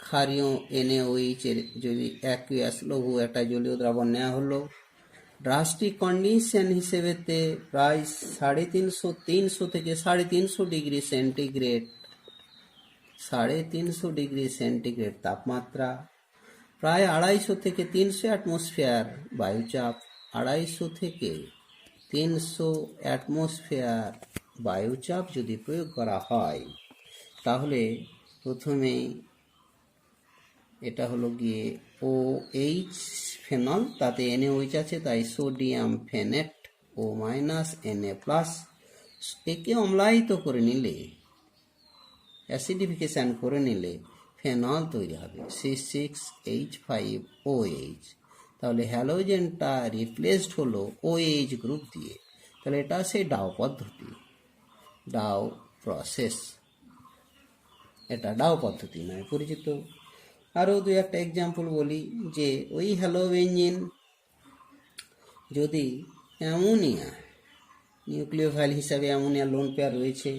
ক্ষারীয় NaOH এর যদি অ্যাকুয়াস লঘু একটা জলীয় দ্রাবণ নেওয়া হলো, ড্রাস্টিক কন্ডিশন হিসেবেতে প্রায় 350 থেকে 350 ডিগ্রি সেন্টিগ্রেড, 350 ডিগ্রি সেন্টিগ্রেড তাপমাত্রা, প্রায় 250 থেকে 300 অ্যাটমসফিয়ার বায়ুচাপ, 250 থেকে 300 অ্যাটমসফিয়ার বায়ুচাপ যদি প্রয়োগ করা হয়, তাহলে প্রথমেই এটা হলো গিয়ে OH ফেনল, তাতে NaOH আছে, তাই সোডিয়াম ফেনেট O মাইনাস Na+, একে অম্লায়িত করে নিলে, অ্যাসিডিফিকেশন করে নিলে ফেনল তৈরি হবে C6H5OH। তাহলে হ্যালোজেনটা রিপ্লেসড হলো OH গ্রুপ দিয়ে, তাহলে এটা সেই ডাও পদ্ধতি, ডাও প্রসেস, এটা ডাও পদ্ধতি নয় পরিচিত। আরও 2-1টা এক্সাম্পল বলি, যে ওই হ্যালোবেঞ্জিন যদি অ্যামোনিয়া নিউক্লিওফাইল হিসাবে অ্যামোনিয়া লোন পেয়ার রয়েছে,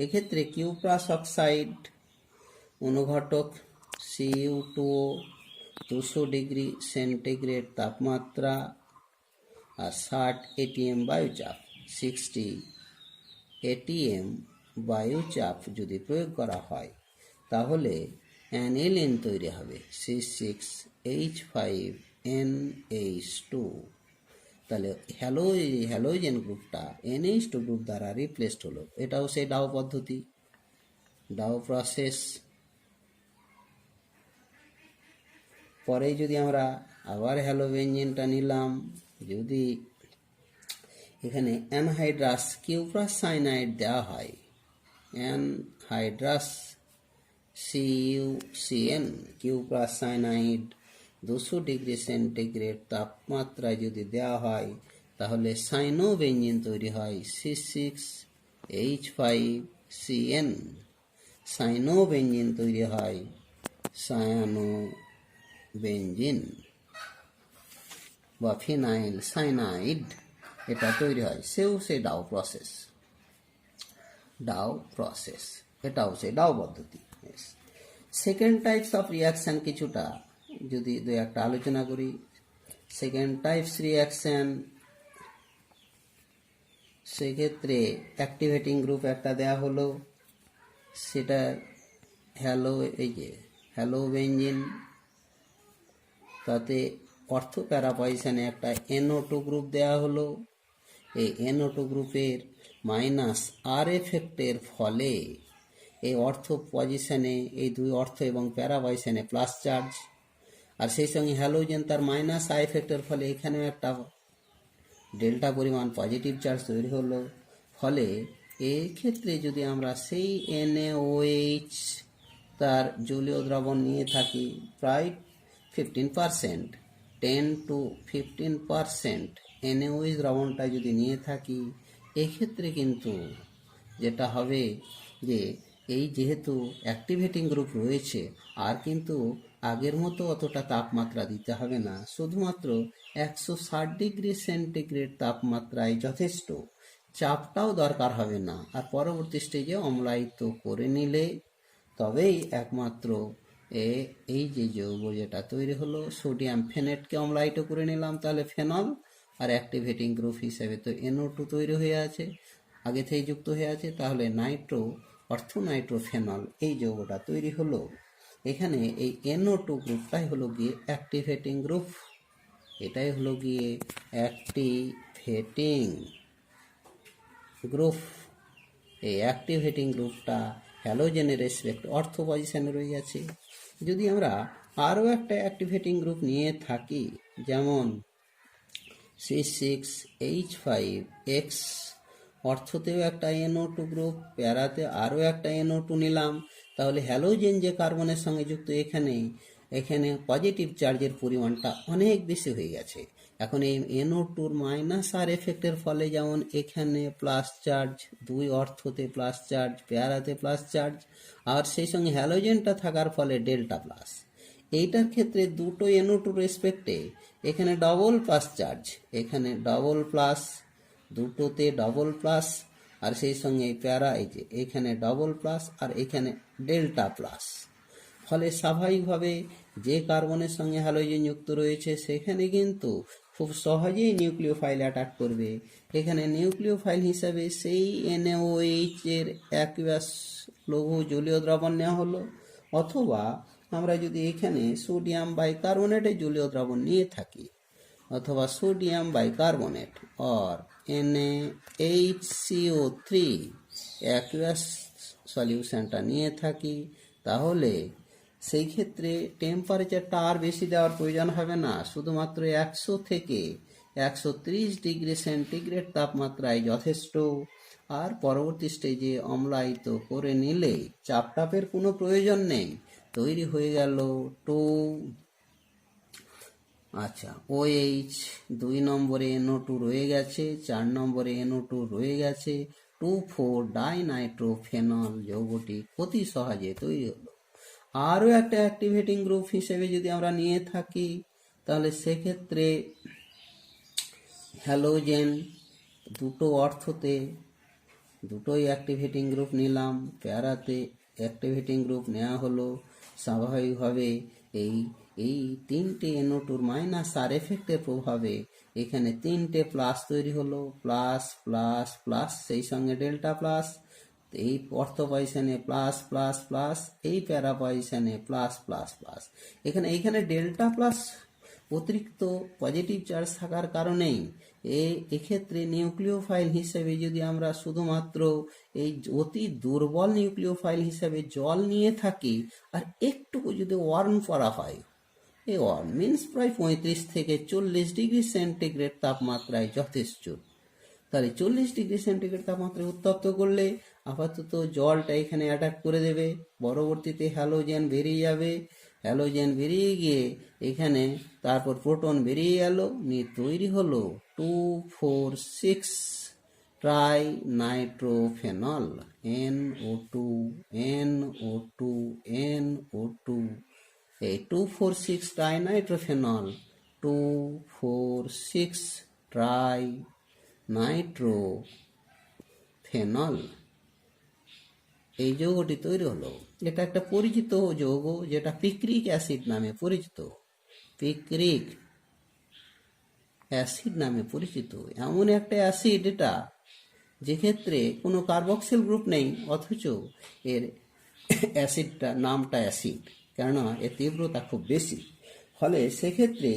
এক্ষেত্রে কিউপ্রাস অক্সাইড অনুঘটক Cu2O 200 ডিগ্রি সেন্টিগ্রেড তাপমাত্রা আর 60 ATM বায়ুচাপ, 60 ATM বায়ুচাপ যদি প্রয়োগ করা হয়, তাহলে অ্যানিলিন তৈরি হবে C6H5NH2। তাহলে হ্যালোজেন গ্রুপটা NH2 গ্রুপ দ্বারা রিপ্লেসড হলো, এটাও সেই ডাও পদ্ধতি, ডাও প্রসেস। পরে যদি আমরা আবার হ্যালোবেঞ্জিনটা নিলাম, যদি এখানে অ্যানহাইড্রাস কিউপ্রাস সাইনাইড দেওয়া হয়, anhydrous CuCN cuprous cyanide 200 degree centigrade তাপমাত্রায় যদি দেওয়া হয়, তাহলে সাইনোবেঞ্জিন তৈরি হয় C6H5CN, সাইনোবেঞ্জিন তৈরি হয় সায়ানোবেঞ্জিন বা ফিনাইল সাইনাইড, এটা তৈরি হয়, সেও সেই ডাও প্রসেস, এটাও সেই ডাও পদ্ধতি। সেকেন্ড টাইপস অফ রিয়াকশন কিছুটা যদি 2-1টা আলোচনা করি। সেকেন্ড টাইপস রিয়াকশন সেক্ষেত্রে অ্যাক্টিভেটিং গ্রুপ একটা দেয়া হলো, সেটা হ্যালো, এই যে হ্যালো বেঞ্জিন, তাতে অর্থ প্যারা পজিশনে একটা NO2 গ্রুপ দেয়া হলো। এই NO2 গ্রুপের মাইনাস আর এফেক্টের ফলে এই অর্থ পজিশনে, এই দুই অর্থ এবং প্যারা পজিশনে প্লাস চার্জ, আর সেই সঙ্গে হ্যালোজেন তার মাইনাস আই এফেক্টের ফলে এখানেও একটা ডেল্টা পরিমাণ পজিটিভ চার্জ তৈরি হলো। ফলে এই ক্ষেত্রে যদি আমরা সেই NaOH তার জলীয় দ্রবণ নিয়ে থাকি প্রায় 15%, 10 to 15% NaOH দ্রবণটা যদি নিয়ে থাকি, এক্ষেত্রে কিন্তু যেটা হবে যে এই যেহেতু অ্যাক্টিভেটিং গ্রুপ রয়েছে, আর কিন্তু আগের মতো অতটা তাপমাত্রা দিতে হবে না, শুধুমাত্র 160°C তাপমাত্রায় যথেষ্ট, চাপটাও দরকার হবে না। আর পরবর্তী স্টেজে অম্লায়িত করে নিলে তবেই একমাত্র এই যে যৌগ যেটা তৈরি হলো, সোডিয়াম ফেনেটকে অম্লায়িত করে নিলাম, তাহলে ফেনল, আর অ্যাক্টিভেটিং গ্রুপ হিসেবে তো NO2 তৈরি হয়ে আছে, আগে থেকেই যুক্ত হয়ে আছে, তাহলে নাইট্রো অর্থোনাইট্রোফেনল এই যৌগটা তৈরি হলো। এখানে এই NO2 গ্রুপটাই হলো গিয়ে অ্যাক্টিভেটিং গ্রুপ, এটাই হলো গিয়ে অ্যাক্টিভেটিং গ্রুপ। এই অ্যাক্টিভেটিং গ্রুপটা হ্যালোজেনের রেসপেক্ট অর্থ পজিশনে রয়ে গেছে। যদি আমরা আরও একটা অ্যাক্টিভেটিং গ্রুপ নিয়ে থাকি, যেমন C6H5X, অর্থতেও একটা NO2 গ্রুপ, প্যারাতে আরও একটা NO2 নিলাম, তাহলে হ্যালোজেন যে কার্বনের সঙ্গে যুক্ত, এখানে পজিটিভ চার্জের পরিমাণটা অনেক বেশি হয়ে গেছে। এখন এই NO2-র মাইনাস আর এফেক্টের ফলে যেমন এখানে প্লাস চার্জ, দুই অর্থতে প্লাস চার্জ, পেয়ারাতে প্লাস চার্জ, আর সেই সঙ্গে হ্যালোজেনটা থাকার ফলে ডেল্টা প্লাস। এইটার ক্ষেত্রে দুটো NO2 রেসপেক্টে এখানে ডবল প্লাস চার্জ, এখানে ডবল প্লাস, দুটোতে ডবল প্লাস, আর সেই সঙ্গে প্যারা এই যে এখানে ডবল প্লাস আর এখানে ডেল্টা প্লাস। ফলে স্বাভাবিকভাবে যে কার্বনের সঙ্গে হ্যালোজেন যুক্ত রয়েছে সেখানে কিন্তু খুব সহজেই নিউক্লিওফাইল অ্যাটাক করবে। এখানে নিউক্লিওফাইল হিসাবে সেই NaOH এর অ্যাকুয়াস লৌহ জলীয় দ্রবণ নেওয়া হলো, অথবা আমরা যদি এখানে সোডিয়াম বাইকার্বনেটের জলীয় দ্রবণ নিয়ে থাকি, অথবা sodium bicarbonate or NaHCO3 aqueous সলিউশনটা নিয়ে থাকি, তাহলে সেই ক্ষেত্রে টেম্পারেচারটা আর বেশি দেওয়ার প্রয়োজন হবে না, শুধুমাত্র 100 থেকে 130°C তাপমাত্রায় যথেষ্ট। আর পরবর্তী স্টেজে অম্লায়িত করে নিলে চাপটাপের কোনো প্রয়োজন নেই, তৈরি হয়ে গেল OH, 2 নম্বরে NO2 রয়ে গেছে, 4 নম্বরে NO2 রয়ে গেছে, 2,4-ডাইনাইট্রোফেনল যৌগটি অতি সহজে তৈরি হলো। আরও একটা অ্যাক্টিভেটিং গ্রুপ হিসেবে যদি আমরা নিয়ে থাকি, তাহলে সেক্ষেত্রে হ্যালোজেন, দুটো অর্থতে দুটোই অ্যাক্টিভেটিং গ্রুপ নিলাম, প্যারাতে অ্যাক্টিভেটিং গ্রুপ নেওয়া হলো। স্বাভাবিকভাবে এই তিনটে NO2-র মাইনাস আর এফেক্টের প্রভাবে এখানে তিনটে প্লাস তৈরি হলো, প্লাস প্লাস প্লাস, সেই সঙ্গে ডেল্টা প্লাস, এই অর্থ পজিশনে প্লাস প্লাস প্লাস, এই প্যারা পজিশনে প্লাস প্লাস প্লাস। এখানে ডেল্টা প্লাস অতিরিক্ত পজিটিভ চার্জ থাকার কারণেই এক্ষেত্রে নিউক্লিওফাইল হিসেবে যদি আমরা শুধুমাত্র এই অতি দুর্বল নিউক্লিওফাইল হিসেবে জল নিয়ে থাকি, আর একটুকু যদি ওয়ার্ম করা হয়, এই ওয়ার্ম মিনস প্রায় 35 থেকে 40°C তাপমাত্রায় যথেষ্ট, তাহলে 40°C তাপমাত্রায় উত্তপ্ত করলে আপাতত জলটা এখানে অ্যাটাক করে দেবে, পরবর্তীতে হ্যালোজেন বেরিয়ে যাবে, হ্যালোজেন বেরিয়ে গিয়ে এখানে তারপর প্রোটন বেরিয়ে গেল, নিয়ে তৈরি হলো 2,4,6-ট্রাইনাইট্রোফেনল, NO2, এই 2,4,6-ট্রাইনাইট্রোফেনল, 2,4,6-ট্রাইনাইট্রোফেনল এই যৌগটি তৈরি হলো। এটা একটা পরিচিত যৌগ, যেটা পিক্রিক অ্যাসিড নামে পরিচিত, পিক্রিক অ্যাসিড নামে পরিচিত। এমন একটা অ্যাসিড এটা যেক্ষেত্রে কোনো কার্বক্সিল গ্রুপ নেই, অথচ এর অ্যাসিডটা নামটা অ্যাসিড, কেননা এর তীব্রতা খুব বেশি, ফলে সেক্ষেত্রে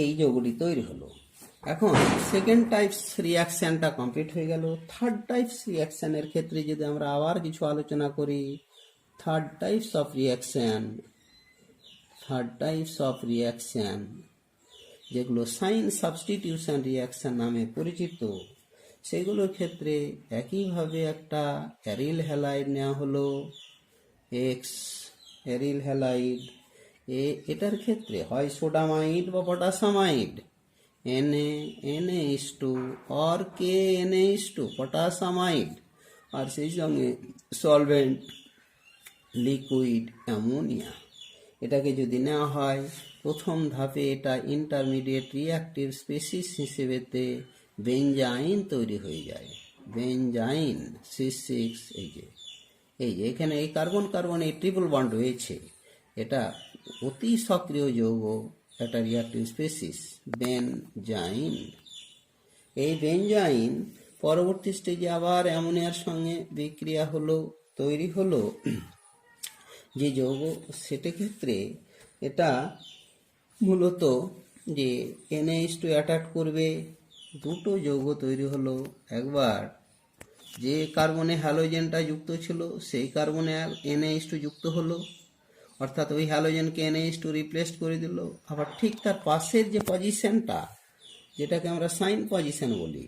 এই যৌগটি তৈরি হলো। এখন সেকেন্ড টাইপস রিয়াকশানটা কমপ্লিট হয়ে গেল। থার্ড টাইপস রিয়াকশানের ক্ষেত্রে যদি আমরা আবার কিছু আলোচনা করি, থার্ড টাইপস অফ রিয়াকশান যেগুলো সাইন সাবস্টিটিউশন রিয়াকশান নামে পরিচিত, সেগুলোর ক্ষেত্রে একইভাবে একটা অ্যারিল হ্যালাইড নেওয়া হলো, এক্স অ্যারিল হ্যালাইড। এটার ক্ষেত্রে হয় সোডামাইড বা পটাসামাইড, Na2 or KNH2 পটাসামাইড, আর সেই সঙ্গে সলভেন্ট লিকুইড অ্যামোনিয়া। এটাকে যদি নেওয়া হয়, প্রথম ধাপে এটা ইন্টারমিডিয়েট রিঅ্যাক্টিভ স্পেসিস হিসেবেতে বেঞ্জাইন তৈরি হয়ে যায়। বেঞ্জাইন C6, এই যে এখানে এই কার্বন কার্বন এই ট্রিপল বন্ড রয়েছে, এটা অতি সক্রিয় যৌগ, একটা রিঅ্যাক্টিভ স্পেসিস বেনজাইন। এই বেনজাইন পরবর্তী স্টেজে আবার অ্যামোনিয়ার সঙ্গে বিক্রিয়া হলো, তৈরি হলো যে যৌগ, সেটা ক্ষেত্রে এটা মূলত যে NH2 অ্যাটাক করবে, দুটো যৌগ তৈরি হলো। একবার যে কার্বনে হ্যালোজেনটা যুক্ত ছিল সেই কার্বনে NH2 যুক্ত হলো, অর্থাৎ ওই হ্যালোজেনকে NH2 রিপ্লেস করে দিল। আবার ঠিক তার পাশের যে পজিশনটা, যেটাকে আমরা সাইন পজিশন বলি,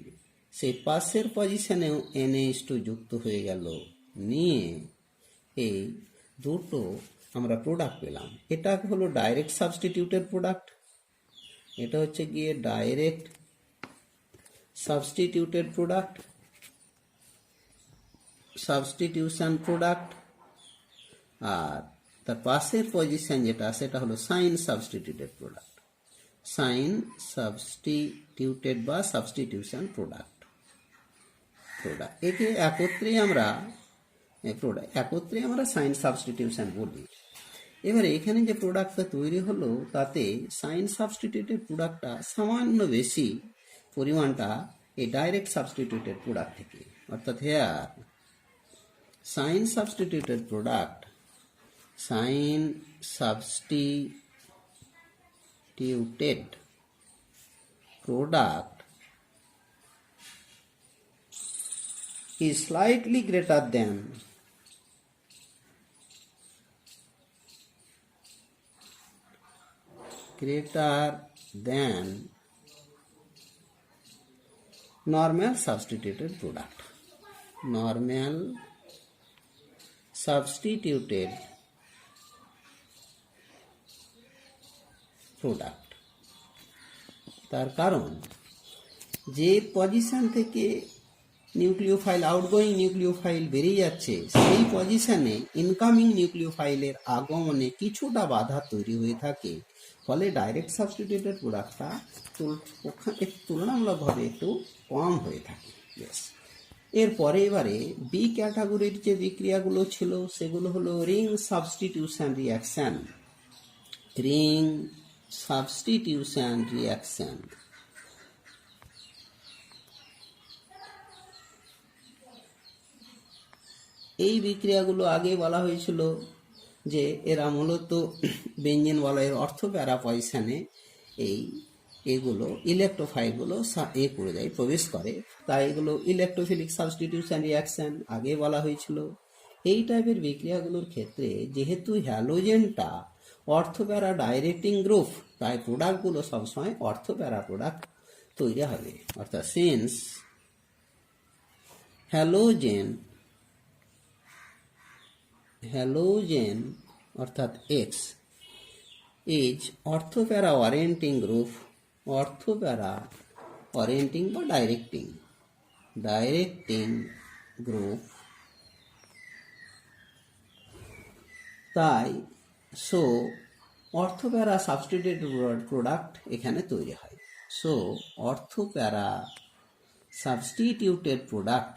সেই পাশের পজিশনেও NH2 যুক্ত হয়ে গেল, নিয়ে এই দুটো আমরা প্রোডাক্ট পেলাম। এটা হলো ডাইরেক্ট সাবস্টিটিউটেড প্রোডাক্ট, এটা হচ্ছে গিয়ে direct substituted product, substitution product. আর তার পাশের পজিশন যেটা, সেটা হলো cine substituted product, cine substituted বা সাবস্টিটিউশন প্রোডাক্ট। একে একত্রেই আমরা সাইন সাবস্টিটিউশন বলি। এবারে এখানে যে প্রোডাক্টটা তৈরি হলো, তাতে সাইন সাবস্টিটিউটেড প্রোডাক্টটা সামান্য বেশি পরিমাণটা এই ডাইরেক্ট সাবস্টিটিউটেড প্রোডাক্ট থেকে, অর্থাৎ here cine substituted product is slightly greater than normal substituted product. Normal substituted product. তার কারণ যে পজিশন থেকে নিউক্লিওফাইল আউটগোয়িং নিউক্লিওফাইল বেরিয়ে যাচ্ছে, সেই পজিশনে ইনকামিং নিউক্লিওফাইলের আগমনে কিছুটা বাধা তৈরি হয়ে থাকে, ফলে ডাইরেক্ট সাবস্টিটিউটেড প্রোডাক্টটা তুলনামূলকভাবে একটু কম হয়ে থাকে। এরপরে এবারে বি ক্যাটাগরির যে বিক্রিয়াগুলো ছিল, সেগুলো হলো ring substitution reaction. Ring substitution reaction এই বিক্রিয়াগুলো আগে বলা হয়েছিল যে এরা মূলত বেঞ্জিন বলয়ের অর্থ প্যারা পজিশনে এগুলো ইলেকট্রোফাইলগুলো করে দেয়, প্রবেশ করে, তাই এগুলো ইলেকট্রোফিলিক সাবস্টিটিউশন রিয়াকশন আগে বলা হয়েছিল। এই টাইপের বিক্রিয়াগুলোর ক্ষেত্রে যেহেতু হ্যালোজেনটা অর্থপ্যারা ডাইরেক্টিং গ্রুপ, তাই প্রোডাক্টগুলো সবসময় অর্থপ্যারা প্রোডাক্ট তৈরি হবে। অর্থাৎ সিন্স হ্যালোজেন অর্থাৎ x is ortho para ওয়ারেন্টিং group, ortho para ওয়ারেন্টিং বা ডাইরেক্টিং গ্রুপ, তাই অর্থপ্যারা সাবস্টিটিউটেড প্রোডাক্ট এখানে তৈরি হয়। Ortho para substituted product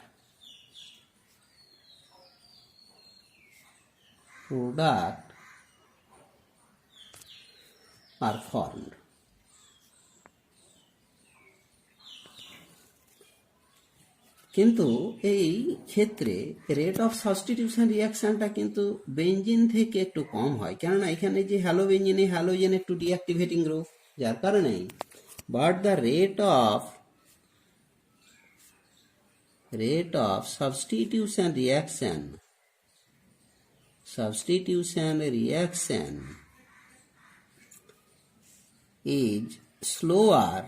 are formed. কিন্তু এই ক্ষেত্রে রেট অফ সাবস্টিটিউশন রিয়াকশনটা কিন্তু বেঞ্জিন থেকে একটু কম হয়, কেননা এখানে যে হ্যালো বেঞ্জিনে হ্যালোজেন একটু ডিঅ্যাক্টিভেটিং গ্রুপ, যার কারণেই but the rate of substitution reaction is slower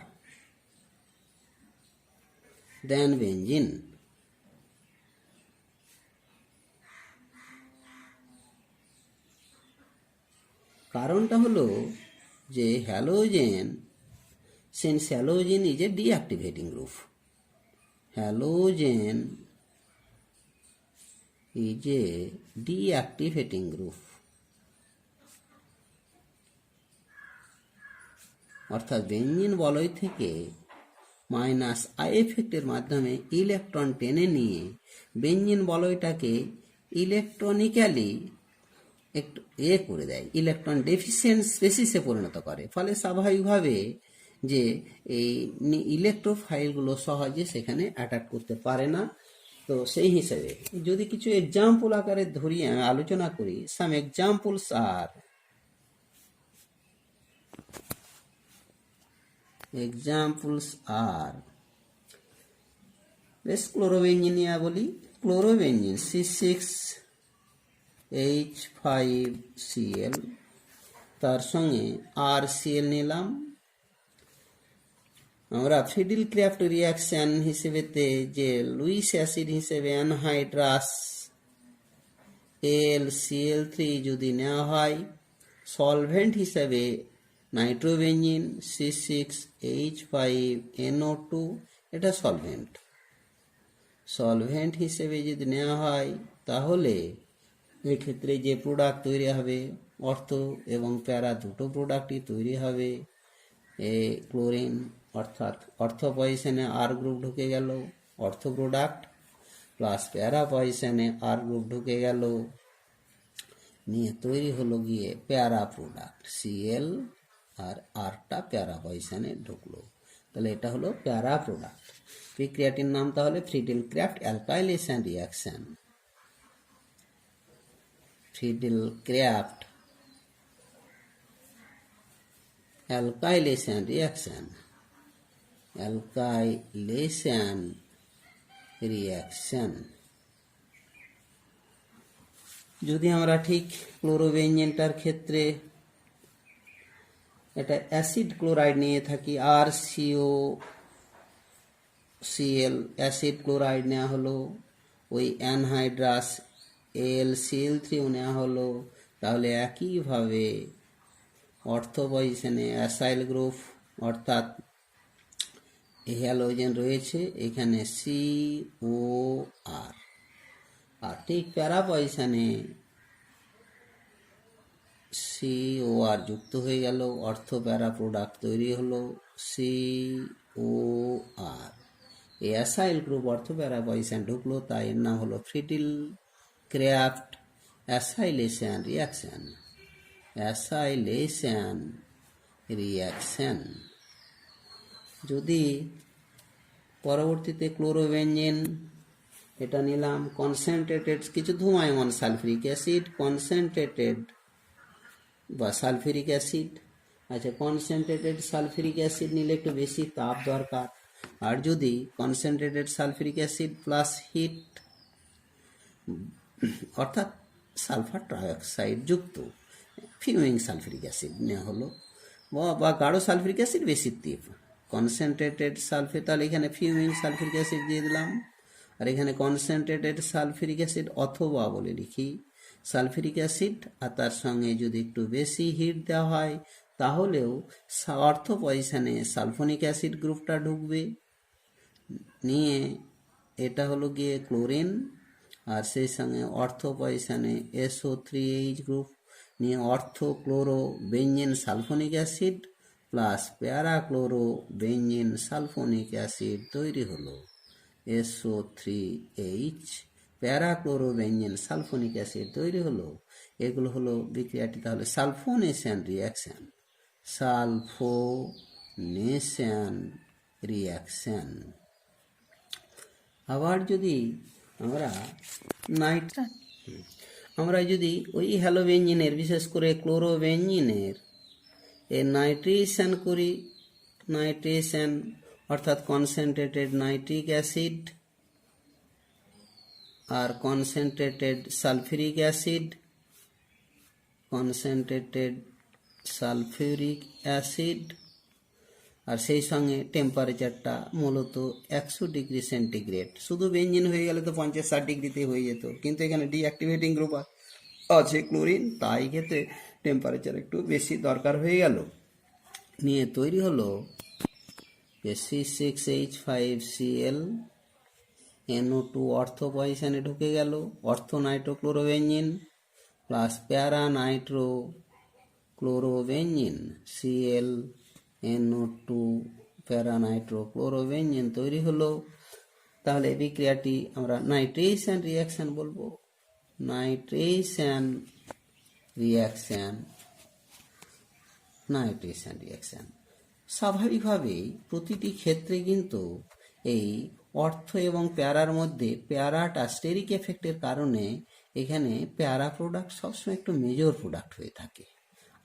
than benzene. কারণটা হলো যে halogen, since halogen is a deactivating group, halogen is a deactivating group, অর্থাৎ বেঞ্জিন বলয় থেকে মাইনাস আই এফেক্টের মাধ্যমে ইলেকট্রন টেনে নিয়ে বেঞ্জিন বলয়টাকে ইলেকট্রনিক্যালি একটু করে দেয়, ইলেকট্রন ডেফিসিয়েন্ট স্পেসিসে পরিণত করে। ফলে স্বাভাবিকভাবে যে এই ইলেকট্রোফাইলগুলো সহজে সেখানে অ্যাটাক করতে পারে না। তো সেই হিসেবে যদি কিছু এক্সাম্পল আকারে ধরি, আমি আলোচনা করি, সাম এক্সাম্পলস আর বেশ ক্লোরোবেঞ্জিন বলি। ক্লোরোবেঞ্জিন C6H5Cl, তার সঙ্গে RCl নিলাম। আমরা ফিডিল ক্রাফট রিয়াকশন হিসেবেতে যে লুইস অ্যাসিড হিসেবে অ্যানহাইড্রাস AlCl3 যদি নেওয়া হয়, সলভেন্ট হিসেবে নাইট্রোবেঞ্জিন C6H5NO2, এটা সলভেন্ট হিসেবে যদি নেওয়া হয় তাহলে এক্ষেত্রে যে প্রোডাক্ট তৈরি হবে, অর্থ এবং প্যারা দুটো প্রোডাক্টই তৈরি হবে। ক্লোরিন, অর্থাৎ অর্থ পজিশনে আর গ্রুপ ঢুকে গেল, অর্থ প্রোডাক্ট, প্লাস প্যারা পজিশনে আর গ্রুপ ঢুকে গেল, নিয়ে তৈরি হলো গিয়ে প্যারা প্রোডাক্ট Cl, আর আরটা প্যারা পজিশনে ঢুকলো, তাহলে এটা হলো প্যারা প্রোডাক্ট। প্রক্রিয়াটির নাম তাহলে Friedel craft alkylation reaction. Friedel craft alkylation reaction. যদি আমরা ঠিক ক্লোরোবেঞ্জিনটার ক্ষেত্রে এটা অ্যাসিড ক্লোরাইড নিয়ে থাকি, RCOCl অ্যাসিড ক্লোরাইড নেওয়া হলো, ওই অ্যানহাইড্রাস AlCl3 নেওয়া হলো, তাহলে একইভাবে অর্থ পজিশনে অ্যাসাইল গ্রুপ, অর্থাৎ হ্যালোজেন রয়েছে এখানে COR, আর ঠিক প্যারা পজিশনে COR যুক্ত হয়ে গেল, অর্থ প্যারা প্রোডাক্ট তৈরি হলো COR। এই অ্যাসাইল গ্রুপ অর্থ প্যারা পজিশন ঢুকলো, তাই এর নাম হলো ফ্রিডেল ক্রাফট অ্যাসাইলেশন রিয়াকশন। যদি পরবর্তীতে ক্লোরোবেঞ্জিন এটা নিলাম, কনসেন্ট্রেটেড কিছু ধূমায়মান সালফিউরিক অ্যাসিড, কনসেন্ট্রেটেড বা সালফিউরিক অ্যাসিড। আচ্ছা, কনসেন্ট্রেটেড সালফিউরিক অ্যাসিড নিলে একটু বেশি তাপ দরকার, আর যদি concentrated sulphuric acid plus heat, অর্থাৎ সালফার ট্রাইঅক্সাইড যুক্ত ফিউমিং সালফিউরিক অ্যাসিড নেওয়া হলো, বা গাঢ় সালফিউরিক অ্যাসিড বেশি তীব্র, কনসেন্ট্রেটেড সালফেট, তাহলে এখানে ফিউমিং সালফিউরিক অ্যাসিড দিয়ে দিলাম, আর এখানে কনসেন্ট্রেটেড সালফিউরিক অ্যাসিড অথবা বলে লিখি সালফিউরিক অ্যাসিড, আর তার সঙ্গে যদি একটু বেশি হিট দেওয়া হয় তাহলেও অর্থ পজিশনে সালফোনিক অ্যাসিড গ্রুপটা ঢুকবে, নিয়ে এটা হলো গিয়ে ক্লোরিন, আর সেই সঙ্গে অর্থ পজিশনে SO3H গ্রুপ নিয়ে অর্থ chloro benzene sulphonic acid plus প্যারা ক্লোরো বেঞ্জিন সালফোনিক অ্যাসিড তৈরি হলো SO3H, প্যারা ক্লোরো বেঞ্জিন সালফোনিক অ্যাসিড তৈরি হলো। এগুলো হলো বিক্রিয়াটি তাহলে সালফোনেশন রিয়াকশন। আবার যদি আমরা যদি ওই হ্যালোবেঞ্জিনের, বিশেষ করে ক্লোরোবেঞ্জিনের নাইট্রেশন করি, নাইট্রেশন অর্থাৎ কনসেন্ট্রেটেড নাইট্রিক অ্যাসিড আর concentrated sulphuric acid, concentrated sulphuric acid, আর সেই সঙ্গে টেম্পারেচারটা মূলত 100°C। শুধু বেঞ্জিন হয়ে গেলে তো 50-60 ডিগ্রিতে হয়ে যেত, কিন্তু এখানে ডিঅ্যাক্টিভেটিং গ্রুপ আছে ক্লোরিন, তাই ক্ষেত্রে টেম্পারেচার একটু বেশি দরকার হয়ে গেল। নিয়ে তৈরি হলো C6H5Cl, NO2 অর্থ পজিশনে ঢুকে গেল, অর্থ নাইট্রোক্লোরোবেঞ্জিন প্লাস প্যারা নাইট্রো ক্লোরোবেঞ্জিন, Cl NO2 প্যারা নাইট্রো ক্লোরোবেঞ্জিন তৈরি হলো। তাহলে বিক্রিয়াটি আমরা নাইট্রেশন রিয়াকশন বলবো, নাইট্রেশন রিয়াকশন, নাইট্রেশন রিয়াকশন। স্বাভাবিকভাবেই প্রতিটি ক্ষেত্রে কিন্তু এই অর্থ এবং প্যারার মধ্যে প্যারাটা স্টেরিক এফেক্টের কারণে এখানে প্যারা প্রোডাক্ট সবসময় একটু মেজর প্রোডাক্ট হয়ে থাকে,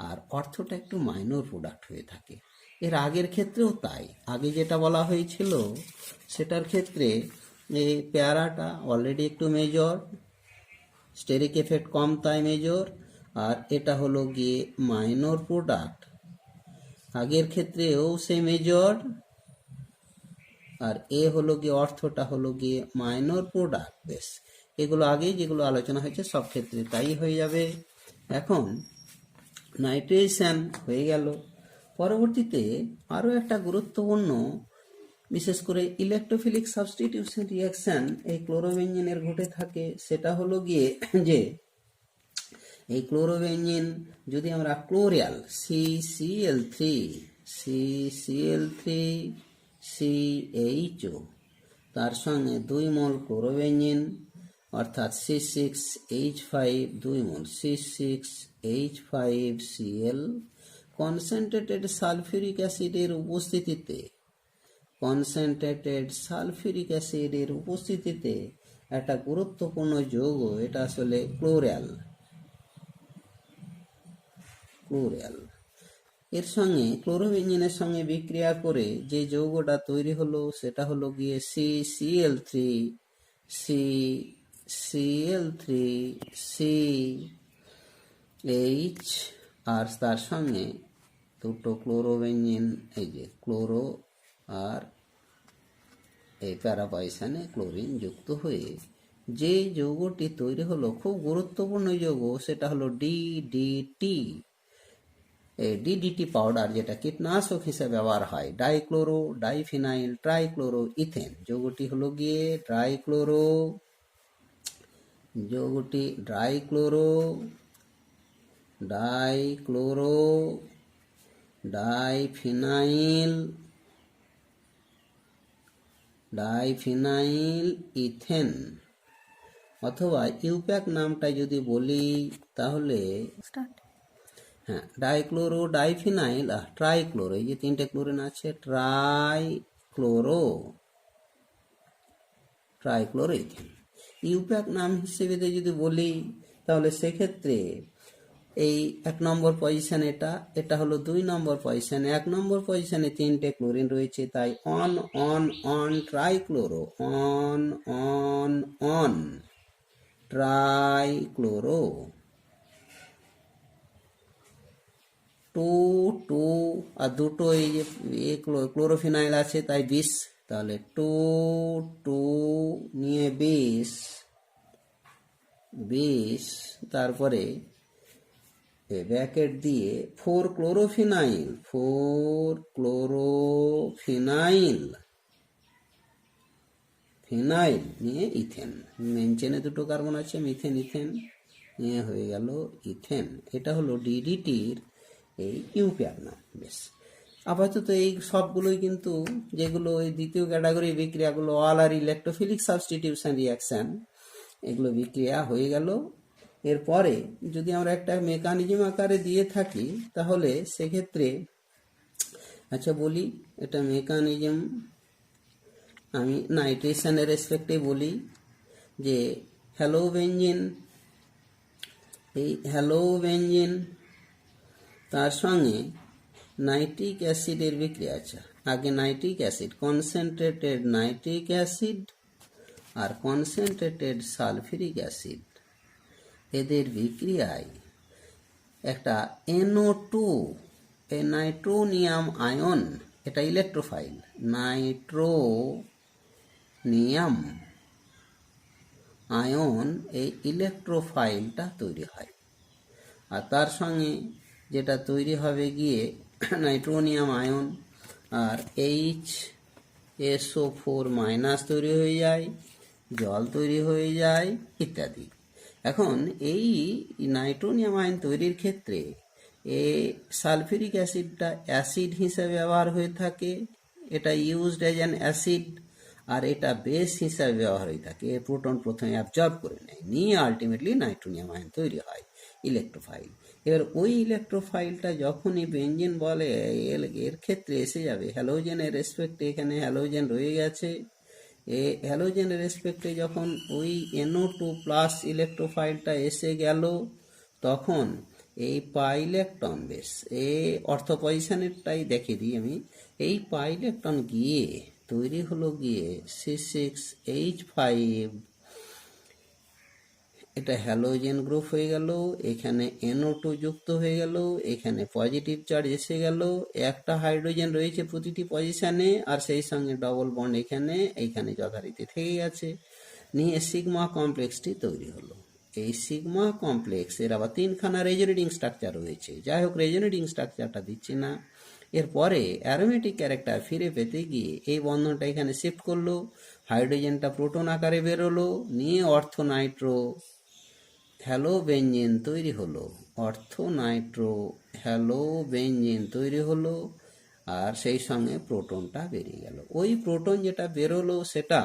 আর অর্থটা একটু মাইনর প্রোডাক্ট হয়ে থাকে। এর আগের ক্ষেত্রেও তাই, আগে যেটা বলা হয়েছিল সেটার ক্ষেত্রে এই প্যারাটা অলরেডি একটু মেজর, স্টেরিক এফেক্ট কম তাই মেজর, আর এটা হলো গিয়ে মাইনর প্রোডাক্ট। আগের ক্ষেত্রেও সে মেজর, আর এ হলো গিয়ে অর্থটা হলো গিয়ে মাইনর প্রোডাক্ট। বেশ, এগুলো আগেই যেগুলো আলোচনা হয়েছে সব ক্ষেত্রে তাই হয়ে যাবে। এখন নাইট্রেশন হয়ে গেল, পরবর্তীতে আরও একটা গুরুত্বপূর্ণ, বিশেষ করে ইলেকট্রোফিলিক সাবস্টিটিউশন রিয়াকশন এই ক্লোরোবেঞ্জিনের ঘটে থাকে। সেটা হলো গিয়ে যে এই ক্লোরোবেঞ্জিন যদি আমরা ক্লোরিয়াল CCl3CHO তার সঙ্গে 2 মোল ক্লোরোবেঞ্জিন অর্থাৎ C6H5 2 মোল C6H5Cl কনসেন্ট্রেটেড সালফিউরিক অ্যাসিডের উপস্থিতিতে, কনসেন্ট্রেটেড সালফিউরিক অ্যাসিডের উপস্থিতিতে একটা গুরুত্বপূর্ণ যৌগ, এটা আসলে ক্লোরিয়াল, এর সঙ্গে ক্লোরোবেঞ্জিনের সঙ্গে বিক্রিয়া করে যে যৌগটা তৈরি হলো সেটা হলো গিয়ে CCl3CH, আর তার সঙ্গে দুটো ক্লোরোবেঞ্জিন, এই যে ক্লোরো আর এই প্যারাপয়সানে ক্লোরিন যুক্ত হয়ে যে যৌগটি তৈরি হলো, খুব গুরুত্বপূর্ণ যৌগ, সেটা হলো DDT। এই DDT পাউডার যেটা কীটনাশক হিসেবে ব্যবহার হয়, ডাইক্লোরো ডাইফিনাইল ট্রাইক্লোরো ইথেন, যৌগটি হলো গিয়ে যৌগটি ডাইক্লোরো ডাইফিনাইল ইথেন, অথবা ইউপ্যাক নামটা যদি বলি তাহলে হ্যাঁ, ডাইক্লোরো ডাইফিনাইল আর ট্রাইক্লোরো, এই যে 3টে ক্লোরিন আছে, ট্রাইক্লোরো ইথেন। ইউপ্যাক নাম হিসেবে যদি বলি তাহলে সেক্ষেত্রে এই 1 নম্বর পজিশন, এটা হলো 2 নম্বর পজিশন। 1 নম্বর পজিশনে 3টে ক্লোরিন রয়েছে, তাই অন ট্রাইক্লোরো, অন ট্রাইক্লোরো, 2 আর দুটো এই যে ক্লোরোফিনাইল আছে তাই 20, তাহলে 2 নিয়ে 20, তারপরে ব্র্যাকেট দিয়ে 4 ক্লোরোফিনাইল নিয়ে ইথেন, মেন চেনে 2 কার্বন আছে, মিথেন ইথেন নিয়ে হয়ে গেল ইথেন। এটা হলো ডিডিটির এই ইউপ্যাক নাম। বেশ, আপাতত এই সবগুলোই কিন্তু যেগুলো এই দ্বিতীয় ক্যাটাগরি বিক্রিয়াগুলো অল আর ইলেকট্রোফিলিক সাবস্টিটিউশন রিয়াকশন, এগুলো বিক্রিয়া হয়ে গেল। এরপরে যদি আমরা একটা মেকানিজম আকারে দিয়ে থাকি তাহলে সেক্ষেত্রে আচ্ছা বলি, এটা মেকানিজম আমি নাইট্রেশনের রেসপেক্টে বলি যে হ্যালোবেনজিন, এই হ্যালোবেনজিন তার সঙ্গে নাইট্রিক অ্যাসিডের বিক্রিয়া আছে। আগে nitric acid, concentrated nitric acid আর কনসেন্ট্রেটেড সালফিউরিক অ্যাসিড, এদের বিক্রিয়ায় একটা NO2, এই নাইট্রোনিয়াম আয়ন, এটা ইলেকট্রোফাইল, নাইট্রোনিয়াম আয়ন, এই ইলেকট্রোফাইলটা তৈরি হয়। আর তার সঙ্গে যেটা তৈরি হবে গিয়ে নাইট্রোনিয়াম আয়ন আর HSO4- তৈরি হয়ে যায়, জল তৈরি হয়ে যায় ইত্যাদি। এখন এই নাইট্রোনিয়াম আয়ন তৈরির ক্ষেত্রে সালফিউরিক অ্যাসিডটা অ্যাসিড হিসেবে ব্যবহার হয়ে থাকে, এটা ইউজড অ্যাজ অ্যান অ্যাসিড, আর এটা বেস হিসাবে ব্যবহার হয়ে থাকে। প্রোটন প্রথমে অ্যাবজর্ব করে নেয়, নিয়ে আলটিমেটলি নাইট্রোনিয়াম আয়ন তৈরি হয়, ইলেকট্রোফাইল। এবার ওই ইলেকট্রোফাইলটা যখনই বেঞ্জিন বলে এর ক্ষেত্রে এসে যাবে হ্যালোজেনের রেসপেক্টে, এখানে হ্যালোজেন রয়ে গেছে, হ্যালোজেনের রেসপেক্টে যখন ওই NO2+ ইলেকট্রোফাইলটা এসে গেল, তখন এই পাইলেকট্রন, বেশ এই অর্থ পজিশনেরটাই দেখিয়ে দিই আমি, এই পাইলেকট্রন গিয়ে তৈরি হলো গিয়ে C6H5, এটা হ্যালোজেন গ্রুপ হয়ে গেল, এখানে NO2 যুক্ত হয়ে গেল, এখানে পজিটিভ চার্জ এসে গেল, একটা হাইড্রোজেন রয়েছে প্রতিটি পজিশনে, আর সেই সঙ্গে ডবল বন্ড এইখানে যথারীতি থেকে গেছে, নিয়ে সিগমা কমপ্লেক্সটি তৈরি হলো। এই সিগমা কমপ্লেক্সের আবার 3খানা রেজোনেটিং স্ট্রাকচার রয়েছে। যাই হোক, রেজোনেটিং স্ট্রাকচারটা দিচ্ছি না। এরপরে অ্যারোমেটিক ক্যারেক্টার ফিরে পেতে গিয়ে এই বন্ধনটা এখানে শিফট করলো, হাইড্রোজেনটা প্রোটন আকারে বেরোলো, নিয়ে অর্থোনাইট্রো হ্যালোবেনজিন তৈরি হলো, অর্থোনাইট্রো হ্যালোবেনজিন তৈরি হলো, আর সেই সঙ্গে প্রোটনটা বেরিয়ে গেল। ওই প্রোটন যেটা বেরোলো সেটা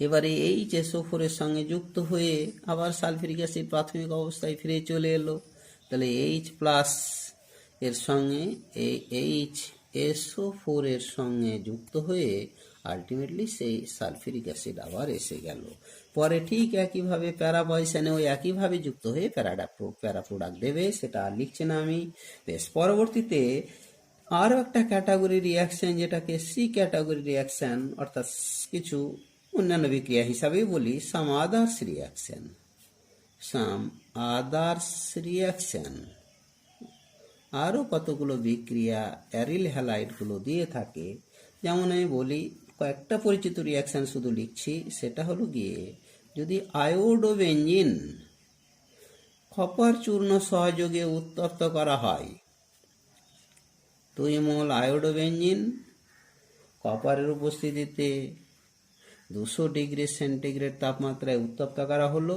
এবারে HSO4 এর সঙ্গে যুক্ত হয়ে আবার সালফিউরিক অ্যাসিড প্রাথমিক অবস্থায় ফিরে চলে এলো। তাহলে H+ এর সঙ্গে এই HSO4 এর সঙ্গে যুক্ত হয়ে আলটিমেটলি সেই সালফিউরিক অ্যাসিড আবার এসে গেল। পরে ঠিক একইভাবে প্যারা পজিশনে ওই একইভাবে যুক্ত হয়ে প্যারা প্রোডাক্ট দেবে, সেটা আর লিখছে না আমি। বেশ, পরবর্তীতে আরও একটা ক্যাটাগরি রিয়াকশন, যেটাকে সি ক্যাটাগরি রিয়াকশন, অর্থাৎ কিছু অন্যান্য বিক্রিয়া হিসাবেই বলি, সাম আদার্স রিয়াকশন, আরও কতগুলো বিক্রিয়া অ্যারিল হ্যালাইডগুলো দিয়ে থাকে। যেমন আমি বলি, কয়েকটা পরিচিত রিয়াকশন শুধু লিখছি, সেটা হলো গিয়ে যদি আয়োডোবেনজিন কপার চূর্ণ সহযোগে উত্তপ্ত করা হয়, 2 মোল আয়োডোবেনজিন কপারের উপস্থিতিতে 200 ডিগ্রি সেন্টিগ্রেড তাপমাত্রায় উত্তপ্ত করা হলো,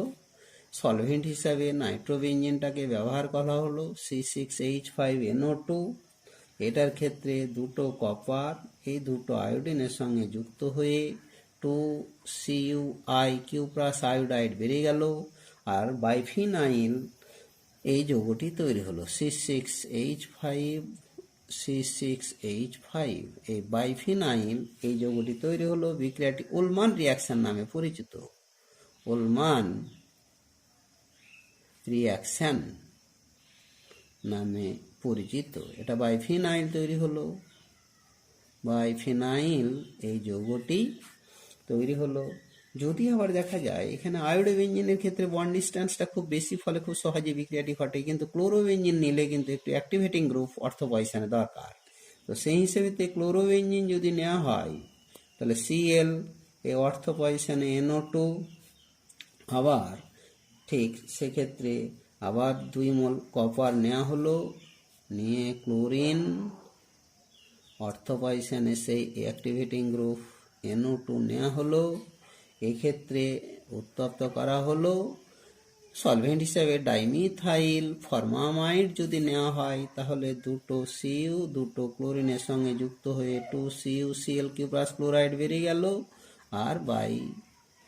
সলভেন্ট হিসাবে নাইট্রোবেনজিনটাকে ব্যবহার করা হলো C6H5NO2। এটার ক্ষেত্রে দুটো কপার এই দুটো আয়োডিনের সঙ্গে যুক্ত হয়ে 2CuIq+ আয়োডাইড বেরিয়ে গেল, আর বাইফিনাইল এই যৌগটি তৈরি হলো C6H5, এই বাইফিনাইল এই যৌগটি তৈরি হলো। বিক্রিয়াটি উলমান রিয়াকশন নামে পরিচিত, উলমান রিয়াকশন নামে পরিচিত। এটা বাইফিনাইল তৈরি হলো, বাইফিনাইল এই যৌগটি তৈরি হলো। যদি আবার দেখা যায় এখানে আয়োডোবেনজিনের ক্ষেত্রে বন্ড ডিস্টেন্সটা খুব বেশি, ফলে খুব সহজে বিক্রিয়াটি ঘটে, কিন্তু ক্লোরোবেনজিন নিলে কিন্তু একটু অ্যাক্টিভেটিং গ্রুপ অর্থ পজিশনে দরকার। তো সেই হিসেবেতে ক্লোরোবেনজিন যদি নেওয়া হয়, তাহলে Cl এই অর্থ পজিশনে NO2, আবার ঠিক সেক্ষেত্রে আবার 2 মোল কপার নেওয়া হলো, নিয়ে ক্লোরিন অর্থ পজিশনে সেই অ্যাক্টিভেটিং গ্রুপ NO2 নেওয়া হলো, এক্ষেত্রে উত্তপ্ত করা হলো। সলভেন্ট হিসেবে ডাইমিথাইল ফরমামাইড যদি নেওয়া হয়, তাহলে দুটো Cu দুটো ক্লোরিনের সঙ্গে যুক্ত হয়ে 2CuCl3+ ক্লোরাইড বেরিয়ে গেল, আর বাই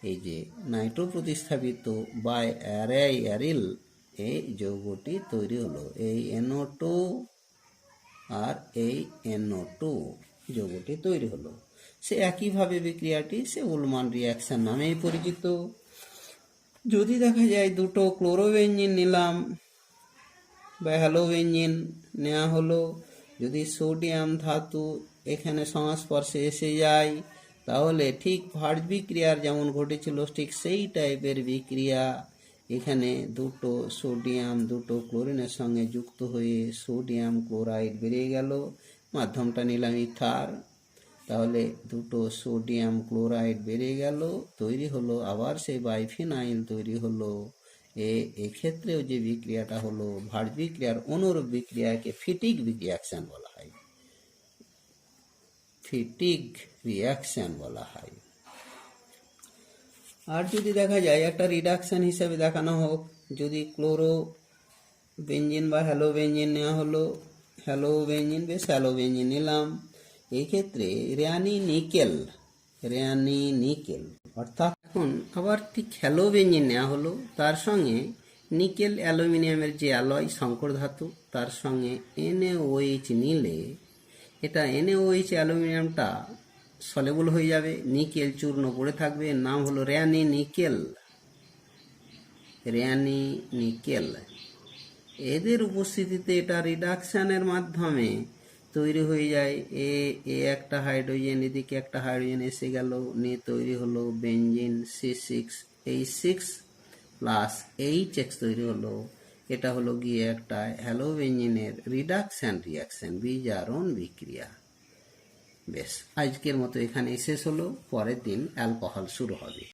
এই যে নাইট্রো প্রতিস্থাপিত বাই অ্যারিল এই যৌগটি তৈরি হলো, এই NO2 আর এই NO2 যৌগটি তৈরি হলো। সে একইভাবে বিক্রিয়াটি সে উলমান রিয়াকশন নামেই পরিচিত। যদি দেখা যায় দুটো ক্লোরোবেঞ্জিন নিলাম বা হ্যালোবেঞ্জিন নেওয়া হলো, যদি সোডিয়াম ধাতু এখানে সংস্পর্শে এসে যায়, তাহলে ঠিক ভার্জ বিক্রিয়ার যেমন ঘটেছিল ঠিক সেই টাইপের বিক্রিয়া এখানে দুটো সোডিয়াম দুটো ক্লোরিনের সঙ্গে যুক্ত হয়ে সোডিয়াম ক্লোরাইড বেরিয়ে গেল, মাধ্যমটা নিলাম ইথার, তাহলে দুটো সোডিয়াম ক্লোরাইড বেরিয়ে গেল, তৈরি হলো আবার সেই বাইফিনাইল তৈরি হলো। এক্ষেত্রেও যে বিক্রিয়াটা হলো ভার্জ বিক্রিয়ার অনুরূপ বিক্রিয়াকে ফিটিক রিয়াকশন বলা হয়, ফিটিক রিয়াকশন বলা হয়। আর যদি দেখা যায় একটা রিডাকশন হিসেবে দেখানো হোক, যদি ক্লোরো বেঞ্জিন বা হ্যালোবেঞ্জিন নেওয়া হলো, হ্যালোবেঞ্জিন বেশ হ্যালোবেঞ্জিন নিলাম, এই ক্ষেত্রে রেয়ানি নিকেল অর্থাৎ এখন আবার ঠিক হ্যালোবেঞ্জিন নেওয়া হলো, তার সঙ্গে নিকেল অ্যালুমিনিয়ামের যে অ্যালয় সংকর ধাতু তার সঙ্গে NaOH নিলে এটা NaOH অ্যালুমিনিয়ামটা সলেবল হয়ে যাবে, নিকেল চূর্ণ পড়ে থাকবে, নাম হলো রেয়ানি নিকেল। এদের উপস্থিতিতে এটা রিডাকশানের মাধ্যমে তৈরি হয়ে যায় এ একটা হাইড্রোজেন, এদিকে একটা হাইড্রোজেন এসে গেল, নিয়ে তৈরি হলো বেঞ্জিন C6H6 প্লাস HX তৈরি হলো। এটা হলো গিয়ে একটা হ্যালোবেঞ্জিনের রিয়াকশন বিজারণ বিক্রিয়া। বেশ, আজকের মতো এখানে শেষ হলো, পরের দিন অ্যালকোহল শুরু হবে।